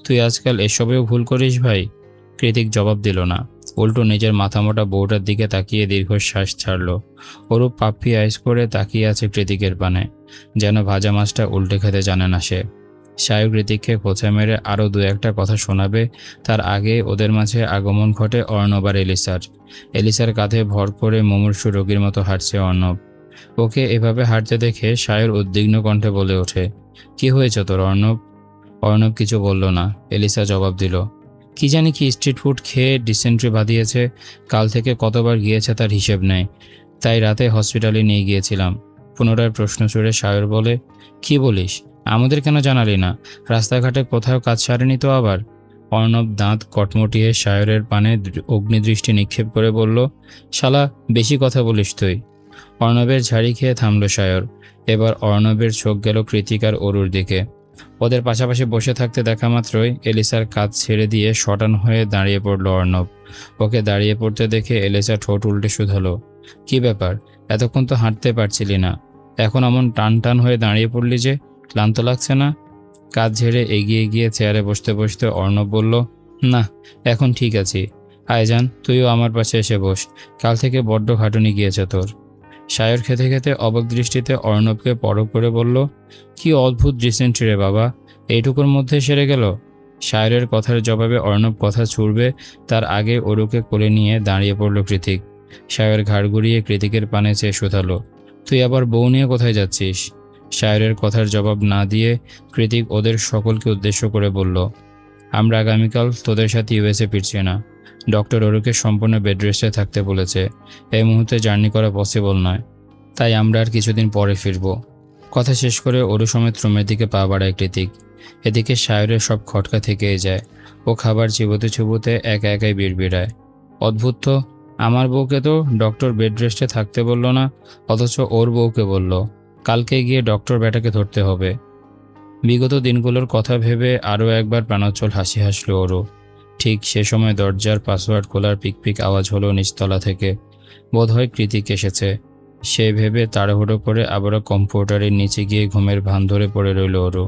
তুই আজকাল এসবেও ভুল করিস ভাই। কৃতিক জবাব দিল না, উল্টো নিজের মাথামোটা বউটার দিকে তাকিয়ে দীর্ঘশ্বাস ছাড়ল। অরূপ পাপ্পি আইস করে তাকিয়ে আছে কৃতিকের পানে, যেন ভাজা মাছটা উল্টে খেতে জানে না সে। সায়র কৃতিককে খোঁচা মেরে আরও দু একটা কথা শোনাবে, তার আগে ওদের মাঝে আগমন ঘটে অর্ণব আর এলিসার। এলিসার কাঁধে ভর করে মুমূর্ষু রোগীর মতো হাঁটছে অর্ণব। ওকে এভাবে হাঁটতে দেখে সায়র উদ্বিগ্ন কণ্ঠে বলে ওঠে, কি হয়েছে তোর অর্ণব? অর্ণব কিছু বলল না। এলিসা জবাব দিল, কি জানি কি স্ট্রিট ফুড খেয়ে ডিসেন্ট্রি বাঁধিয়েছে, কাল থেকে কতবার গিয়েছে তার হিসেব নেই, তাই রাতে হসপিটালে নিয়ে গিয়েছিলাম। পুনরায় প্রশ্ন ছুড়ে সায়র বলে, কি বলিস, আমাদের কেন জানালি না? রাস্তাঘাটে কোথাও কাজ সারেনি তো আবার? অর্ণব দাঁত কটমটিয়ে সায়রের পানে অগ্নিদৃষ্টি নিক্ষেপ করে বলল, শালা বেশি কথা বলিস তুই। অর্ণবের ঝাড়ি খেয়ে থামল সায়র। এবার অর্ণবের চোখ গেল কৃতিক আর অরুর দিকে। ওদের পাশাপাশি বসে থাকতে দেখা মাত্রই এলিসার কাজ ছেড়ে দিয়ে শটান হয়ে দাঁড়িয়ে পড়ল অর্ণব। ওকে দাঁড়িয়ে পড়তে দেখে এলিসা ঠোঁট উল্টে শুধালো, কি ব্যাপার, এতক্ষণ তো হাঁটতে পারছিলি না, এখন এমন টান টান হয়ে দাঁড়িয়ে পড়লি যে, ক্লান্ত লাগছে না? কাজ ঝেড়ে এগিয়ে গিয়ে চেয়ারে বসতে বসতে অর্ণব বলল, না এখন ঠিক আছি। আয়জান, তুইও আমার পাশে এসে বস, কাল থেকে বড্ড খাটুনি গিয়েছে তোর। সায়র খেতে খেতে অবাক দৃষ্টিতে অর্ণবকে পরখ করে বলল, কি অদ্ভুত ডিসেন্ট্রি রে বাবা, এইটুকুর মধ্যে সেরে গেল। সায়রের কথার জবাবে অর্ণব কথা ছুড়বে, তার আগে অরুকে কোলে নিয়ে দাঁড়িয়ে পড়ল কৃতিক। সায়র ঘাড় ঘুরিয়ে কৃতিকের পানে চেয়ে শুধালো, তুই আবার বউ নিয়ে কোথায় যাচ্ছিস? সায়রের কথার জবাব না দিয়ে কৃতিক ওদের সকলকে উদ্দেশ্য করে বলল, আমরা আগামীকাল তোদের সাথে ইউএসএ ফিরছি না। ডক্টর অরুকে সম্পূর্ণ বেড রেস্টে থাকতে বলেছে, এই মুহূর্তে জার্নি করা পসিবল নয়, তাই আমরা আর কিছুদিন পরে ফিরব। কথা শেষ করে অরু সমেত রুমের দিকে পা বাড়ায় কৃতিক। এদিকে সায়রের সব খটকা থেকেই যায়। ও খাবার চিবোতে চিবোতে একা একাই বিড়বিড়ায়, অদ্ভুত তো, আমার বউকে তো ডক্টর বেড রেস্টে থাকতে বলল না, অথচ ওর বউকে বলল। কালকে গিয়ে ডক্টর ব্যাটাকে ধরতে হবে। বিগত দিনগুলোর কথা ভেবে আরও একবার প্রাণোচ্ছল হাসি হাসল ওরও। ঠিক সে সময় দরজার পাসওয়ার্ড খোলার পিকপিক আওয়াজ হলো নিচতলা থেকে। বোধহয় কৃতিক এসেছে, সে ভেবে তাড়াহুড়ো করে আবারও কম্পিউটারের নিচে গিয়ে ঘুমের ভান ধরে পড়ে রইল ওরও।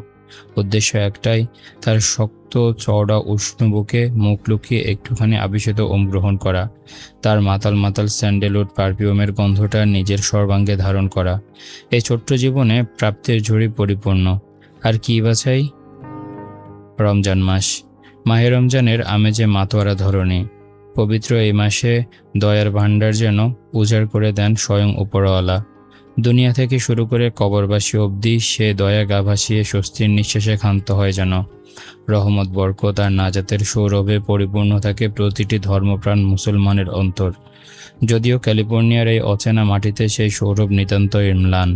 উদ্দেশ্য একটাই, তার শক্ত চওড়া উষ্ণ বুকে মুখ লুকিয়ে একটুখানি আবিষিত গ্রহণ করা, তার মাতাল মাতাল স্যান্ডেলউড পারফিউমের গন্ধটা নিজের সর্বাঙ্গে ধারণ করা। এই ছোট্ট জীবনে প্রাপ্তির ঝুড়ি পরিপূর্ণ। আর কি বাছাই? রমজান মাস। মাহে রমজানের আমেজে মাতোয়ারা ধরনী। পবিত্র এই মাসে দয়ার ভাণ্ডার যেন উজাড় করে দেন স্বয়ং উপরওয়ালা। দুনিয়া থেকে শুরু করে কবরবাসী অবধি সে দয়া গা ভাসিয়ে স্বস্তির নিঃশ্বাসে ক্ষান্ত হয় যেন। রহমত বরকত আর নাজাতের সৌরভে পরিপূর্ণ থাকে প্রতিটি ধর্মপ্রাণ মুসলমানের অন্তর। যদিও ক্যালিফোর্নিয়ার এই অচেনা মাটিতে সেই সৌরভ নিতান্তই ম্লান,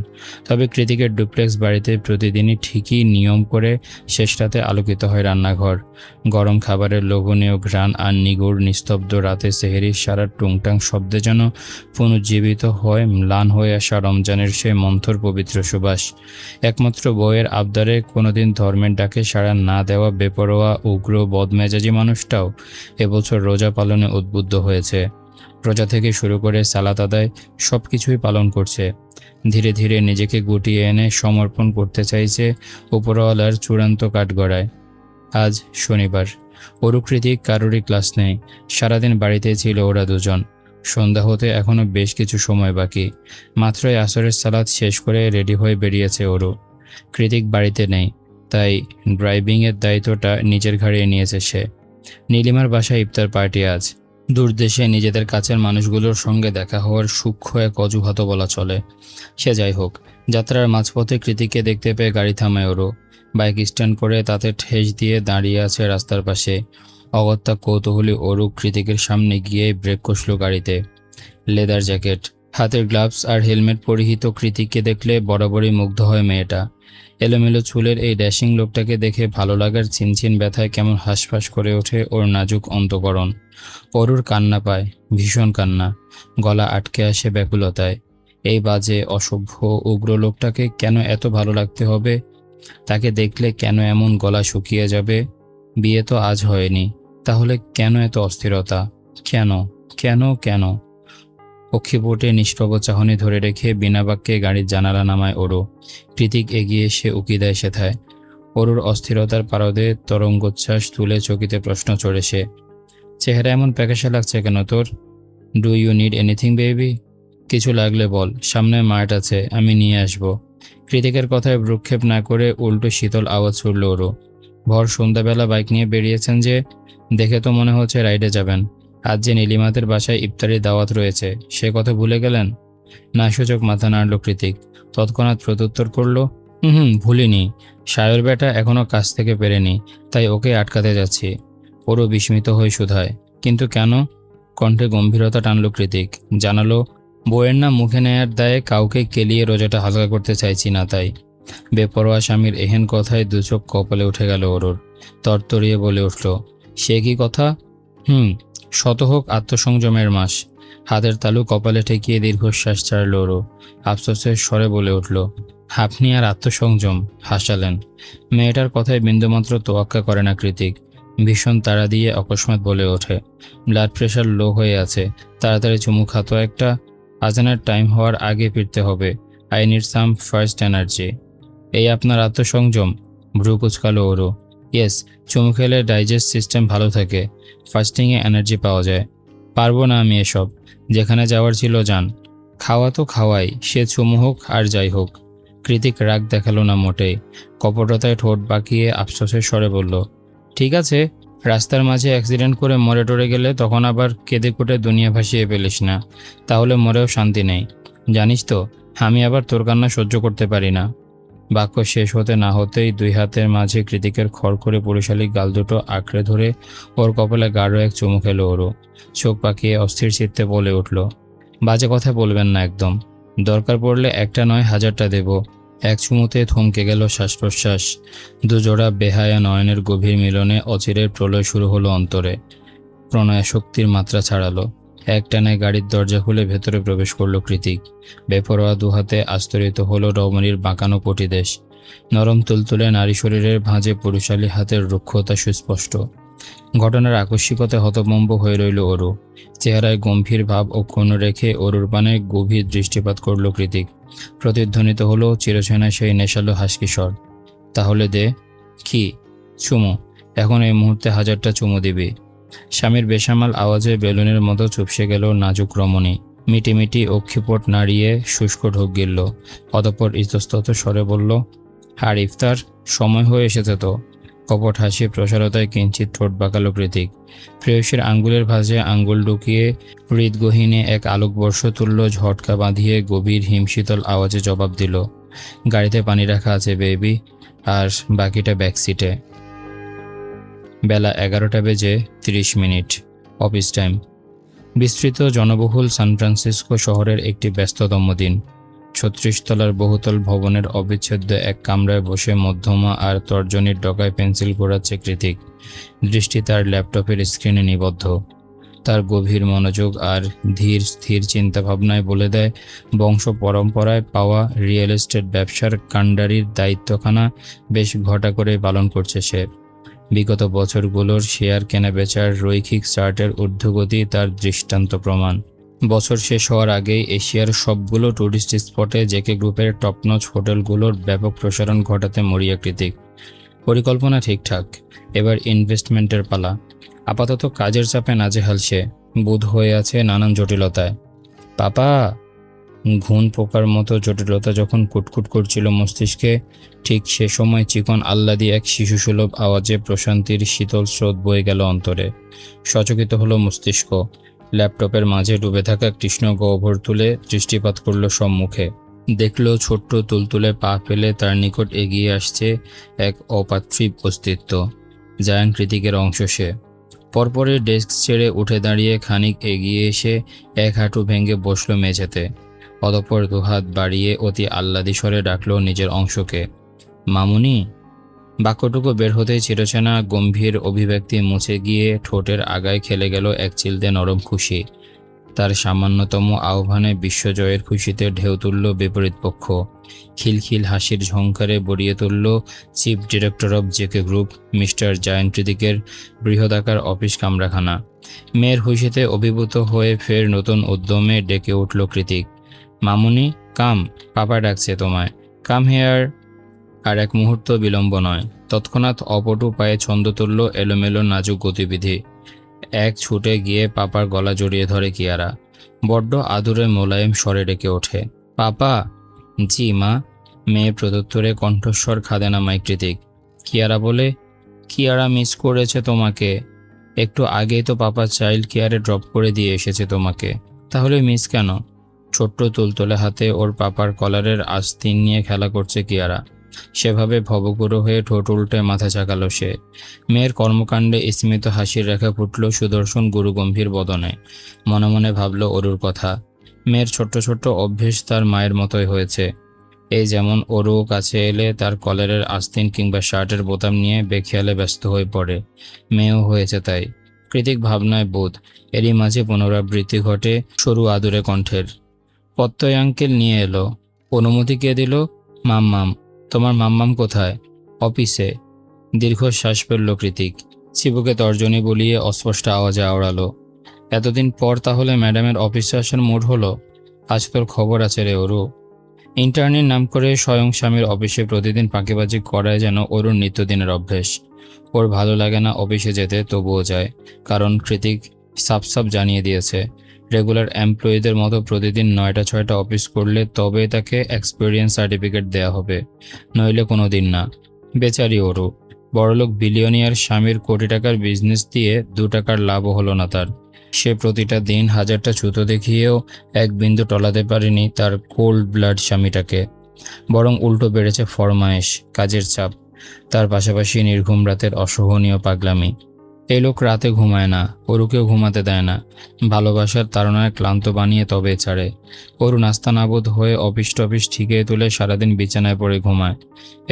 তবে কৃতিকের ডুপ্লেক্স বাড়িতে প্রতিদিনই ঠিকই নিয়ম করে শেষ রাতে আলোকিত হয় রান্নাঘর। গরম খাবারের লোভনীয় ঘ্রাণ আর নিগুড় নিস্তব্ধ রাতে সেহেরির সারা টুংটাং শব্দে যেন পুনর্জীবিত হয় ম্লান হয়ে আসা রমজানের সেই মন্থর পবিত্র সুবাস। একমাত্র বউয়ের আবদারে কোনোদিন ধর্মের ডাকে সাড়া না দেওয়া বেপরোয়া উগ্র বদমেজাজি মানুষটাও এবছর রোজা পালনে উদ্বুদ্ধ হয়েছে। রোজা থেকে শুরু করে সালাত আদায় সব কিছুই পালন করছে। ধীরে ধীরে নিজেকে গুটিয়ে এনে সমর্পণ করতে চাইছে উপরওয়ালার চূড়ান্ত কাঠগড়ায়। আজ শনিবার, অরুকৃতিক কারোরই ক্লাস নেই। সারাদিন বাড়িতে ছিল ওরা দুজন। সন্ধ্যা হতে এখনও বেশ কিছু সময় বাকি। মাত্রই আসরের সালাত শেষ করে রেডি হয়ে বেরিয়েছে ওরু। কৃতিক বাড়িতে নেই, তাই ড্রাইভিংয়ের দায়িত্বটা নিজের ঘাড়ে নিয়েছে সে। নীলিমার বাসায় ইফতার পার্টি আজ। দূরদেশে নিজেদের কাছের মানুষগুলোর সঙ্গে দেখা হওয়ার সূক্ষ্ম এক অজুহাত বলা চলে। সে যাই হোক, যাত্রার মাঝপথে কৃতিককে দেখতে পেয়ে গাড়ি থামায় ওরও। বাইক স্ট্যান্ড করে তাতে ঠেস দিয়ে দাঁড়িয়ে আছে রাস্তার পাশে। অগত্যা কৌতূহলী ওরু কৃতিকের সামনে গিয়ে ব্রেক কষল গাড়িতে। লেদার জ্যাকেট, হাতের গ্লাভস আর হেলমেট পরিহিত কৃতিককে দেখলে বরাবরই মুগ্ধ হয় মেয়েটা। এলোমেলো চুলের এই ড্যাশিং লোকটাকে দেখে ভালো লাগার চিনচিন ব্যথায় কেমন হাঁসফাঁস করে ওঠে ওর নাজুক অন্তঃকরণ। অরুর কান্না পায়, ভীষণ কান্না, গলা আটকে আসে ব্যাকুলতায়। এই বাজে অসভ্য উগ্র লোকটাকে কেন এত ভালো লাগতে হবে? তাকে দেখলে কেন এমন গলা শুকিয়ে যাবে? বিয়ে তো আজ হয়নি, তাহলে কেন এত অস্থিরতা? কেন কেন কেন? অক্ষিপটে নিষ্প্রভ চাহনি ধরে রেখে বিনা বাক্যে গাড়ির জানালা নামায় ওরু। কৃতিক এগিয়ে এসে উকি দেয় সেথায়। অরুর অস্থিরতার পারদে তরঙ্গোচ্ছ্বাস তুলে চকিতে প্রশ্ন চড়ে সে। চেহারা এমন প্যাকেশে লাগছে কেন তোর? Do you need anything baby? কিছু লাগলে বল, সামনে মাঠ আছে, আমি নিয়ে আসব। কৃতিকের কথায় ভ্রুক্ষেপ না করে উল্টো শীতল আওয়াজ ছুড়ল ওরু। ভর সন্ধ্যাবেলা বাইক নিয়ে বেরিয়েছেন যে, দেখে তো মনে হচ্ছে রাইডে যাবেন। আজ যে নীলিমাদের বাসায় ইফতারির দাওয়াত রয়েছে, সে কথা ভুলে গেলেন? না সূচক মাথা নাড়ল কৃতিক। তৎক্ষণাৎ প্রত্যুত্তর করল, ভুলিনি। সায়র বেটা এখনো কাজ থেকে পেরেনি, তাই ওকে আটকাতে যাচ্ছি। ওরও বিস্মিত হয়ে শুধায়, কিন্তু কেন? কণ্ঠে গম্ভীরতা টানল কৃতিক। জানালো, বউয়ের নাম মুখে নেয়ার দায়ে কাউকে কেলিয়ে রোজাটা হালকা করতে চাইছি না, তাই। বেপরোয়া স্বামীর এহেন কথায় দুচোখ কপালে উঠে গেল ওরুর। তরতরিয়ে বলে উঠল, সে কি কথা? শত হোক আত্মসংযমের মাস। হাতের তালু কপালে ঠেকিয়ে দীর্ঘশ্বাস ছাড়ল ওরু। আফসোসের স্বরে বলে উঠল, আপনি আর আত্মসংযম? হাসালেন। মেয়েটার কথায় বিন্দুমাত্র তোয়াক্কা করে না কৃতিক। ভীষণ তাড়া দিয়ে অকস্মাৎ বলে ওঠে, ব্লাড প্রেশার লো হয়ে আছে, তাড়াতাড়ি চুমু খাতো একটা। আজানের টাইম হওয়ার আগে ফিরতে হবে। I need some first energy. এই আপনার আত্মসংযম? ভ্রু কুচকালো ওরু। ইয়েস, চুমু খেলে ডাইজেস্ট সিস্টেম ভালো থাকে, ফাস্টিংয়ে এনার্জি পাওয়া যায়। পারবো না আমি এসব। যেখানে যাওয়ার ছিল যান। খাওয়া তো খাওয়াই, সে চুমু হোক আর যাই হোক। কৃতিক রাগ দেখালো না মোটেই। কপটতায় ঠোঁট বাঁকিয়ে আফসোসের স্বরে বলল, ঠিক আছে, রাস্তার মাঝে অ্যাক্সিডেন্ট করে মরে টরে গেলে তখন আবার কেঁদে কুটে দুনিয়া ভাসিয়ে ফেলিস না, তাহলে মরেও শান্তি নেই। জানিস তো, আমি আবার তোর কান্না সহ্য করতে পারি না। বাক্য শেষ হতে না হতেই দুই হাতের মাঝে কৃতিকের খড়খড়ে পুরুষালী গাল দুটো আঁকড়ে ধরে ওর কপালে গাঢ় এক চুমু খেলো ওরু। চোখ পাকিয়ে অস্থির চিত্তে বলে উঠল, বাজে কথা বলবেন না একদম। দরকার পড়লে একটা নয় হাজারটা দেব। এক চুমুতে থমকে গেল শ্বাস প্রশ্বাস। দুজোড়া বেহায়া নয়নের গভীর মিলনে অচিরের প্রলয় শুরু হলো অন্তরে। প্রণয়াসক্তির মাত্রা ছাড়ালো। একটানে গাড়ির দরজা খুলে ভেতরে প্রবেশ করল কৃতিক। বেপরোয়া দুহাতে আস্তরিত হলো রমণীর বাঁকানো পটিদেশ। নরম তুলতুলে নারী শরীরের ভাঁজে পুরুষালী হাতের রুক্ষতা সুস্পষ্ট। ঘটনার আকস্মিকতায় হতভম্ব হয়ে রইল অরু। চেহারায় গম্ভীর ভাব অক্ষুণ্ণ রেখে অরুর পানে গভীর দৃষ্টিপাত করল কৃতিক। প্রতিধ্বনিত হলো চিরচেনা সেই নেশালো হাসকি স্বর, তাহলে দে। কি? চুমু। এখন এই মুহূর্তে 1000টা চুমু দিবি। স্বামীর বেসামাল আওয়াজে বেলুনের মতো চুপসে গেল নাজুক রমণী। মিটিমিটি অক্ষিপট নাড়িয়ে শুষ্ক ঢোক গিলল। অতঃপর ইতস্তত স্বরে বলল, আর ইফতার সময় হয়ে এসেছে তো। কপট হাসি প্রসারতায় কিঞ্চিত ঠোঁট বাঁকালো কৃতিক। প্রেয়সীর আঙ্গুলের ভাঁজে আঙ্গুল ঢুকিয়ে হৃদগহীনে এক আলোকবর্ষ তুল্য ঝটকা বাঁধিয়ে গভীর হিমশীতল আওয়াজে জবাব দিল, গাড়িতে পানি রাখা আছে বেবি, আর বাকিটা ব্যাক সিটে। বেলা 11টা বেজে 30 মিনিট। Office time. বিস্তৃত জনবহুল সান ফ্রান্সিসকো শহরের একটি ব্যস্ততম দিন। 36 তলার বহুতল ভবনের অবিচ্ছেদ্য এক কামরায় বসে মধ্যমা আর তর্জনীর ডগায় পেন্সিল ঘোরাচ্ছে কৃতিক। দৃষ্টি তার ল্যাপটপের স্ক্রিনে নিবদ্ধ। তার গভীর মনোযোগ আর ধীর স্থির চিন্তাভাবনায় বলে দেয়, বংশ পরম্পরায় পাওয়া রিয়েল এস্টেট ব্যবসার কাণ্ডারির দায়িত্বখানা বেশ ঘটা করে পালন করছে সে। বিগত বছরগুলোর শেয়ার কেনাবেচার রৈখিক চার্টের ঊর্ধ্বগতি তার দৃষ্টান্ত প্রমাণ। বছর শেষ হওয়ার আগেই এশিয়ার সবগুলো টুরিস্ট স্পটে জেকে গ্রুপের টপনচ হোটেলগুলোর ব্যাপক প্রসারণ ঘটাতে মরিয়া কৃতিক। পরিকল্পনা ঠিকঠাক, এবার ইনভেস্টমেন্টের পালা। আপাতত কাজের চাপে নাজেহাল সে, বুঁদ হয়ে আছে নানান জটিলতায়। পাপা! ঘুণ পোকার মতো জটিলতা যখন কুটকুট করছিল মস্তিষ্কে, ঠিক সে সময় চিকন আহ্লাদী এক শিশুসুলভ আওয়াজে প্রশান্তির শীতল স্রোত বয়ে গেল অন্তরে। সচকিত হলো মস্তিষ্ক। ল্যাপটপের মাঝে ডুবে থাকা কৃষ্ণ গহ্বর তুলে দৃষ্টিপাত করল সম্মুখে। দেখল ছোট্ট তুলতুলে পা ফেলে তার নিকট এগিয়ে আসছে এক অপার্থিব অস্তিত্ব। জায়ান কৃতিকের অংশ সে। পরপরের ডেস্ক ছেড়ে উঠে দাঁড়িয়ে খানিক এগিয়ে এসে এক হাঁটু ভেঙে বসল মেঝেতে। অতঃপর দুহাত বাড়িয়ে অতি আহ্লাদী স্বরে ডাকল নিজের অংশকে। মামুনি। বাক্যটুকু বের হতেই চিরচেনা গম্ভীর অভিব্যক্তি মুছে গিয়ে ঠোঁটের আগায় খেলে গেল এক চিলতে নরম খুশি। তার সামান্যতম আহ্বানে বিশ্বজয়ের খুশিতে ঢেউ তুলল বিপরীত পক্ষ। খিলখিল হাসির ঝংকারে বড়িয়ে তুলল chief director of JK group mister Zayan কৃতিকের বৃহদাকার অফিস কামরাখানা। মেয়ের খুশিতে অভিভূত হয়ে ফের নতুন উদ্যমে ডেকে উঠল কৃতিক। মামুনি, কাম, পাপা ডাকছে তোমায়, কাম হেয়ার। আর এক মুহূর্ত বিলম্ব নয়, তৎক্ষণাৎ অপটু পায়ে ছন্দ তুলল এলোমেলো নাজুক গতিবিধি। এক ছুটে গিয়ে পাপার গলা জড়িয়ে ধরে কিয়ারা। বড্ড আদুরে মোলায়েম স্বরে ডেকে ওঠে, পাপা। জি মা। মেয়ে প্রত্যুত্তরে কণ্ঠস্বর খাদে নামায় কৃতিক। কিয়ারা বলে, কিয়ারা মিস করেছে তোমাকে। একটু আগেই তো পাপা চাইল্ড কেয়ারে ড্রপ করে দিয়ে এসেছে তোমাকে, তাহলে মিস কেন? ছোট্ট তুলতুলে হাতে ওর পাপার কলারের আস্তিন নিয়ে খেলা করছে কিয়ারা। সেভাবে ভবগুরু হয়ে ঠোঁট উল্টে মাথা চাকালো সে। মেয়ের কর্মকাণ্ডে স্মিত হাসির রেখা ফুটল সুদর্শন গুরুগম্ভীর বদনে। মনে মনে ভাবল অরুর কথা। মেয়ের ছোট্ট ছোট্ট অভ্যেস তার মায়ের মতোই হয়েছে। এই যেমন অরু কাছে এলে তার কলারের আস্তিন কিংবা শার্টের বোতাম নিয়ে বেখেয়ালে ব্যস্ত হয়ে পড়ে, মেয়েও হয়েছে তাই। কৃতিক ভাবনায় বোধ। এরই মাঝে পুনরাবৃত্তি ঘটে সরু আদুরে কণ্ঠের। প্রত্যয় আঙ্কেল নিয়ে এলো। অনুমতি কে দিল? মাম্মাম। তোমার মাম্মাম কোথায়? অফিসে। দীর্ঘশ্বাস ফেলল কৃতিক। চিবুকে তর্জনী বলিয়ে অস্পষ্ট আওয়াজে আওড়ালো, এতদিন পর তাহলে ম্যাডামের অফিসে আসার মুড হলো? আজ তোর খবর আছে রে অরু। ইন্টার্নির নাম করে স্বয়ং স্বামীর অফিসে প্রতিদিন ফাঁকিবাজি করায় যেন অরুর নিত্যদিনের অভ্যেস। ওর ভালো লাগে না অফিসে যেতে, তবুও যায়, কারণ কৃতিক সাফ সাফ জানিয়ে দিয়েছে রেগুলার এমপ্লয়ীদের মতো প্রতিদিন 9টা-6টা অফিস করলে তবেই তাকে এক্সপিরিয়েন্স সার্টিফিকেট দেয়া হবে, নইলে কোনো দিন না। বেচারি অরু। বড়লোক বিলিয়নিয়ার স্বামীর কোটি টাকার বিজনেস দিয়ে 2 টাকার লাভও হলো না তার। সে প্রতিটা দিন 1000টা ছুতো দেখিয়েও এক বিন্দু টলাতে পারেনি তার কোল্ড ব্লাড স্বামীটাকে। বরং উল্টো বেড়েছে ফরমায়েশ, কাজের চাপ, তার পাশাপাশি নির্ঘুম রাতের অসহনীয় পাগলামি। এই লোক রাতে ঘুমায় না, অরুকেও ঘুমাতে দেয় না। ভালোবাসার তাড়নায় ক্লান্ত বানিয়ে তবে ছাড়ে। অরু নাস্তা নাবুদ হয়ে অফিস টফিস ঠিকিয়ে তুলে সারাদিন বিছানায় পড়ে ঘুমায়।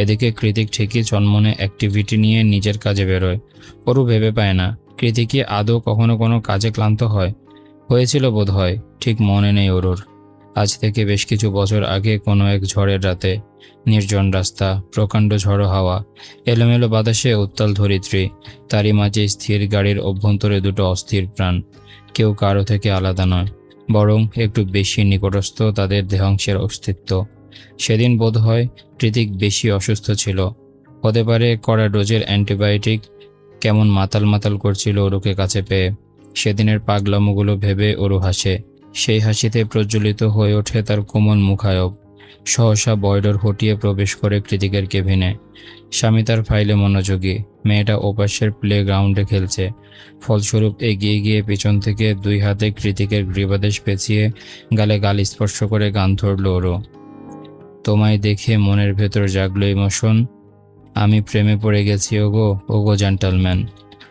এদিকে কৃতিক ঠিকই চনমনে অ্যাক্টিভিটি নিয়ে নিজের কাজে বেরোয়। অরু ভেবে পায় না কৃতিকই আদৌ কখনো কোনো কাজে ক্লান্ত হয়। হয়েছিল বোধ হয়, ঠিক মনে নেই অরুর। আজ থেকে বেশ কিছু বছর আগে কোনো এক ঝড়ের রাতে, নির্জন রাস্তা, প্রকাণ্ড ঝড়ো হাওয়া, এলোমেলো বাতাসে উত্তাল ধরিত্রী, তারই মাঝে স্থির গাড়ির অভ্যন্তরে দুটো অস্থির প্রাণ। কেউ কারো থেকে আলাদা নয়, বরং একটু বেশি নিকটস্থ তাদের দেহাংশের অস্তিত্ব। সেদিন বোধ হয় কৃতিক বেশি অসুস্থ ছিল। হতে পারে কড়া ডোজের অ্যান্টিবায়োটিক কেমন মাতাল মাতাল করছিল অরুকে কাছে পেয়ে। সেদিনের পাগলামোগুলো ভেবে অরু হাসে। সেই হাসিতে প্রজ্বলিত হয়ে ওঠে তার কোমল মুখায়ব। সহসা বয়ডর হটিয়ে প্রবেশ করে কৃতিকের কেবিনে। স্বামী তার ফাইলে মনোযোগী, মেয়েটা ওপাশের প্লে গ্রাউন্ডে খেলছে। ফলস্বরূপ এগিয়ে গিয়ে পিছন থেকে 2 হাতে কৃতিকের গ্রীবাদেশ পেঁচিয়ে গালে গাল স্পর্শ করে গান ধরল ওরও। তোমায় দেখে মনের ভেতর জাগলো ইমোশন, আমি প্রেমে পড়ে গেছি ওগো ওগো জেন্টালম্যান।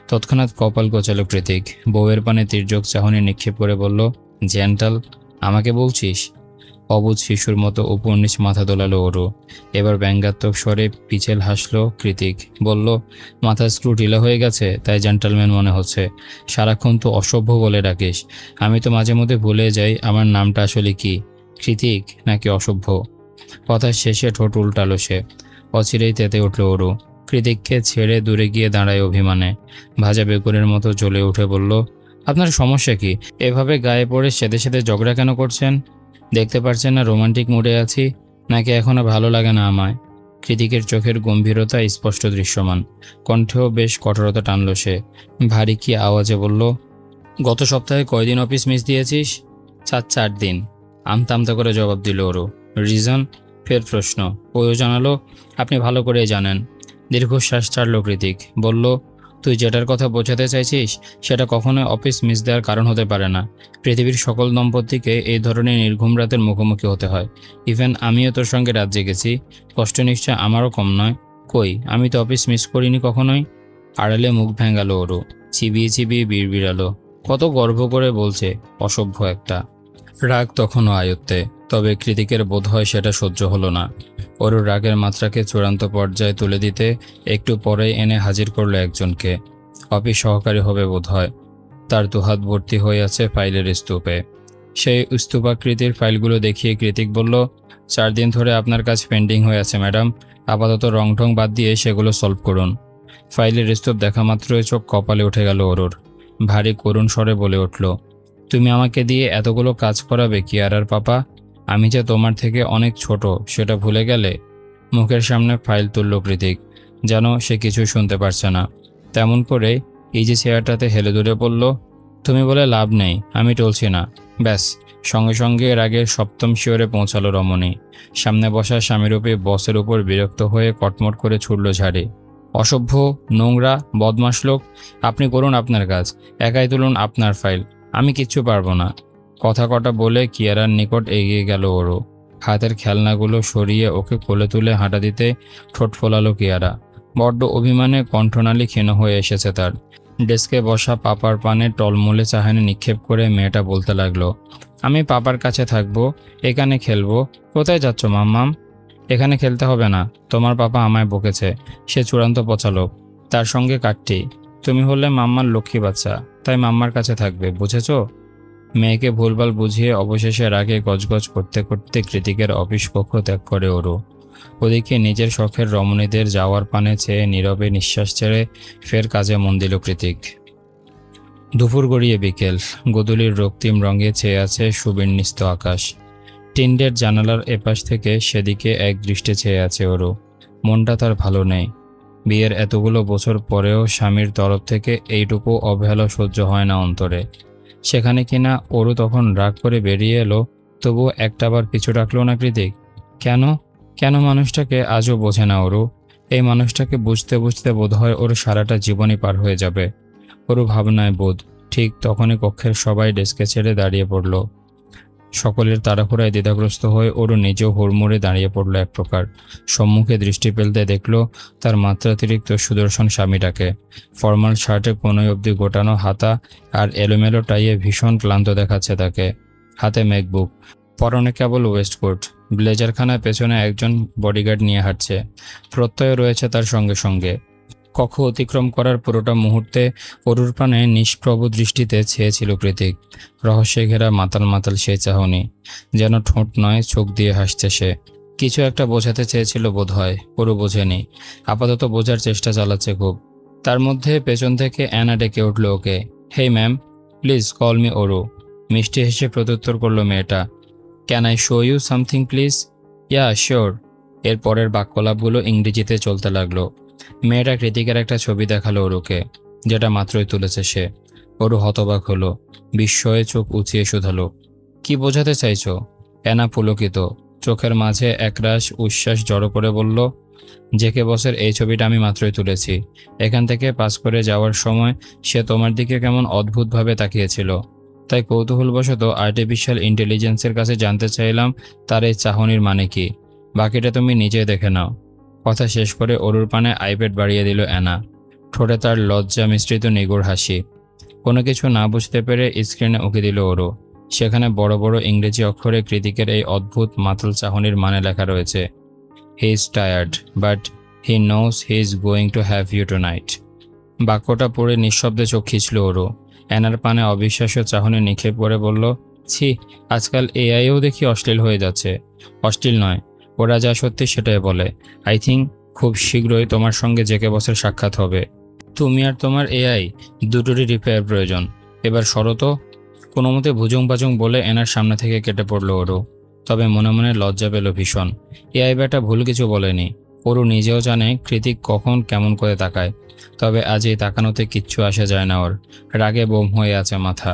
তৎক্ষণাৎ কপাল গোছালো কৃতিক। বউয়ের পানে তির্যক চাহনি নিক্ষেপ করে বলল, জেন্টাল? আমাকে বলছিস? অবুঝ শিশুর মতো উপর-নিচ মাথা দোলালো ওরু। এবার ব্যঙ্গাত্মক স্বরে পিছেল হাসলো কৃতিক। বলল, মাথার স্ক্রু ঢিলা হয়ে গেছে তাই জেন্টালম্যান মনে হচ্ছে। সারাক্ষণ তো অসভ্য বলে ডাকিস। আমি তো মাঝে মধ্যে ভুলে যাই আমার নামটা আসলে কি, কৃতিক নাকি অসভ্য। কথার শেষে ঠোঁট উল্টালো সে। অচিরেই তেতে উঠল ওরু। কৃতিককে ছেড়ে দূরে গিয়ে দাঁড়ায় অভিমানে। ভাজা বেগুনের মতো জ্বলে উঠে বলল, আপনার সমস্যা কি? এভাবে গায়ে পড়ে সেদে সেদে ঝগড়া কেন করছেন? দেখতে পারছেন না রোমান্টিক মুডে আছি, নাকি এখনো ভালো লাগে না আমায়? কৃতিকের চোখের গম্ভীরতা স্পষ্ট দৃশ্যমান, কণ্ঠেও বেশ কঠোরতা টানল সে। ভারী কি আওয়াজে বলল, গত সপ্তাহে কয়দিন অফিস মিস দিয়েছিস? 4 দিন। আমতা আমতা করে জবাব দিল ওরু। রিজন? ফের প্রশ্ন। ওও জানালো, আপনি ভালো করেই জানেন। দীর্ঘশ্বাস ছাড়ল কৃতিক। বলল, তুই যেটার কথা বোঝাতে চাইছিস সেটা কখনোই অফিস মিস দেওয়ার কারণ হতে পারে না। পৃথিবীর সকল দম্পতিকে এই ধরনের নির্ঘুম রাতের মুখোমুখি হতে হয়। ইভেন আমিও তোর সঙ্গে রাত জেগেছি, কষ্ট নিশ্চয় আমারও কম নয়। কই, আমি তো অফিস মিস করিনি কখনোই। আড়ালে মুখ ভেঙালো ওরু, চিবিয়ে চিবিয়ে বিড়বিড়ালো। কত গর্ব করে বলছে, অসভ্য একটা। রাগ তখনও আয়ত্তে, তবে কৃতিকের বোধ হয় সেটা সহ্য হলো না। অরুর রাগের মাত্রাকে চূড়ান্ত পর্যায়ে তুলে দিতে একটু পরেই এনে হাজির করলো একজনকে। অফিস সহকারী হবে বোধহয়। তার দুহাত ভর্তি হয়ে আছে ফাইলের স্তূপে। সেই স্তূপাকৃতির ফাইলগুলো দেখিয়ে কৃতিক বলল, 4 দিন ধরে আপনার কাজ পেন্ডিং হয়ে আছে ম্যাডাম, আপাতত রং বাদ দিয়ে সেগুলো সলভ করুন। ফাইলের স্তূপ দেখা মাত্রই চোখ কপালে উঠে গেল অরুর। ভারী করুণ স্বরে বলে উঠল, তুমি আমাকে দিয়ে এতগুলো কাজ করাবে কিয়ারার পাপা? আমি যে তোমার থেকে অনেক ছোট সেটা ভুলে গেলে? মুখের সামনে ফাইল তুলল কৃতিক, যেন সে কিছুই শুনতে পারছে না। তেমন করে ইজি চেয়ারটাতে হেলে দুলে বলল, তুমি বলে লাভ নেই, আমি টলছি না। ব্যাস, সঙ্গে সঙ্গে এর আগে সপ্তম শিওরে পৌঁছালো রমণী। সামনে বসা স্বামীরূপী বসের উপর বিরক্ত হয়ে কটমট করে ছুড়ল ঝাড়ি। অসভ্য, নোংরা, বদমাশ লোক, আপনি করুন আপনার কাজ, একাই তুলুন আপনার ফাইল, আমি কিচ্ছু পারবো না। কথা কটা বলে কিয়ারার নিকট এগিয়ে গেল ওরও। হাতের খেলনাগুলো সরিয়ে ওকে কোলে তুলে হাঁটা দিতে ঠোঁট ফোলালো কিয়ারা। বড্ড অভিমানে কণ্ঠনালী ক্ষীণ হয়ে এসেছে তার। ডেস্কে বসা পাপার পানে টলমলে চাহানি নিক্ষেপ করে মেয়েটা বলতে লাগলো, আমি পাপার কাছে থাকবো, এখানে খেলবো। কোথায় যাচ্ছ মাম্মাম? এখানে খেলতে হবে না, তোমার পাপা আমায় বকেছে, সে চূড়ান্ত পচালোক, তার সঙ্গে কাটটি। তুমি হলে মাম্মার লক্ষ্মী বাচ্চা, তাই মাম্মার কাছে থাকবে, বুঝেছো? মেয়েকে ভুলভাল বুঝিয়ে অবশেষে রাগে গজগজ করতে করতে কৃতিকের অফিস কক্ষ ত্যাগ করে ওরও। ওদিকে নিজের শখের রমণীদের যাওয়ার পানে চেয়ে নীরবে নিঃশ্বাস ছেড়ে ফের কাজে মন দিল কৃতিক। দুপুর গড়িয়ে বিকেল, গোধূলির রক্তিম রঙে ছেয়ে আছে সুবিন্যস্ত আকাশ। টিন্ডের জানালার এপাশ থেকে সেদিকে এক দৃষ্টে চেয়ে আছে ওরও। মনটা তার ভালো নেই। বিয়ের এতগুলো বছর পরেও স্বামীর তরফ থেকে এইটুকু অবহেলা সহ্য হয় না অন্তরে। সেখানে কিনা ওরও তখন রাগ করে বেরিয়ে এলো, তবুও একটাবার পিছু রাখলো না কৃতিক। কেন কেন মানুষটাকে আজও বোঝে না ওরও? এই মানুষটাকে বুঝতে বুঝতে বোধহয় ওর সারাটা জীবনই পার হয়ে যাবে। ওরও ভাবনায় বোধ। ঠিক তখনই কক্ষের সবাই ডেস্কে ছেড়ে দাঁড়িয়ে পড়ল। সকলের তাড়াহুড়ায় দ্বিধাগ্রস্ত হয়ে ওরও নিজেও হুড়মুড়ে দাঁড়িয়ে পড়ল এক প্রকার। সম্মুখে দৃষ্টি ফেলতে দেখল তার মাত্রাতিরিক্ত সুদর্শন স্বামীটাকে। ফর্মাল শার্টে কোনোই অবধি গোটানো হাতা আর এলোমেলো টাইয়ে ভীষণ ক্লান্ত দেখাচ্ছে তাকে। হাতে ম্যাকবুক, পরনে কেবল ওয়েস্টকোট, ব্লেজারখানার পেছনে একজন বডিগার্ড নিয়ে হাঁটছে। প্রত্যয় রয়েছে তার সঙ্গে সঙ্গে। কক্ষ অতিক্রম করার পুরোটা মুহূর্তে অরুর পানে নিষ্প্রভ দৃষ্টিতে ছেয়েছিল কৃতিক। রহস্যে ঘেরা মাতাল মাতাল সেই চাহনি, যেন ঠোঁট নয় চোখ দিয়ে হাসছে সে। কিছু একটা বোঝাতে চেয়েছিল বোধহয়, অরু বোঝেনি। আপাতত বোঝার চেষ্টা চালাচ্ছে খুব। তার মধ্যে পেছন থেকে অ্যানা ডেকে উঠল okay, hey ma'am, please call me Aru. মিষ্টি হেসে প্রত্যুত্তর করলো মেয়েটা, can I show you something please? Yeah sure. এর পরের বাক্যলাপগুলো ইংরেজিতে চলতে লাগলো। মেয়েটা কৃতিকের একটা ছবি দেখালো অরুকে, যেটা মাত্রই তুলেছে সে। অরু হতবাক হলো, বিস্ময়ে চোখ উঁচিয়ে শুধালো, কি বোঝাতে চাইছো? অ্যানা পুলকিত, চোখের মাঝে একরাশ উচ্ছ্বাস জড়ো করে বলল, জেকে বসের এই ছবিটা আমি মাত্রই তুলেছি। এখান থেকে পাস করে যাওয়ার সময় সে তোমার দিকে কেমন অদ্ভুতভাবে তাকিয়েছিল, তাই কৌতূহলবশত আর্টিফিশিয়াল ইন্টেলিজেন্সের কাছে জানতে চাইলাম তার এই চাহনির মানে কি। বাকিটা তুমি নিজে দেখে নাও। কথা শেষ করে অরুর পানে আইপ্যাড বাড়িয়ে দিল অ্যানা। ঠোঁটে তার লজ্জা মিশ্রিত নিগুড় হাসি। কোনো কিছু না বুঝতে পেরে স্ক্রিনে উঁকি দিল অরু। সেখানে বড় বড় ইংরেজি অক্ষরে কৃতিকের এই অদ্ভুত মাতাল চাহনির মানে লেখা রয়েছে, he is tired but he knows he is going to have you tonight. বাক্যটা পড়ে নিঃশব্দে চোখ খিঁচল অরু। অ্যানার পানে অবিশ্বাস্য চাহনি নিক্ষেপ করে বলল, ছি, আজকাল এআইও দেখি অশ্লীল হয়ে যাচ্ছে। অশ্লীল নয়, ওরা যা সত্যি সেটাই বলে। আই থিঙ্ক খুব শীঘ্রই তোমার সঙ্গে জেকে বসের সাক্ষাৎ হবে। তুমি আর তোমার এআই দুটোরই রিপেয়ার প্রয়োজন। এবার শরত। কোনো মতে ভুজুং বাজুং বলে এনার সামনে থেকে কেটে পড়ল ওরু। তবে মনে মনে লজ্জা পেল ভীষণ। এআই বেটা ভুল কিছু বলেনি। ওরু নিজেও জানে কৃতিক কখন কেমন করে তাকায়। তবে আজ এই তাকানোতে কিচ্ছু আসে যায় না ওর। রাগে বোম হয়ে আছে মাথা,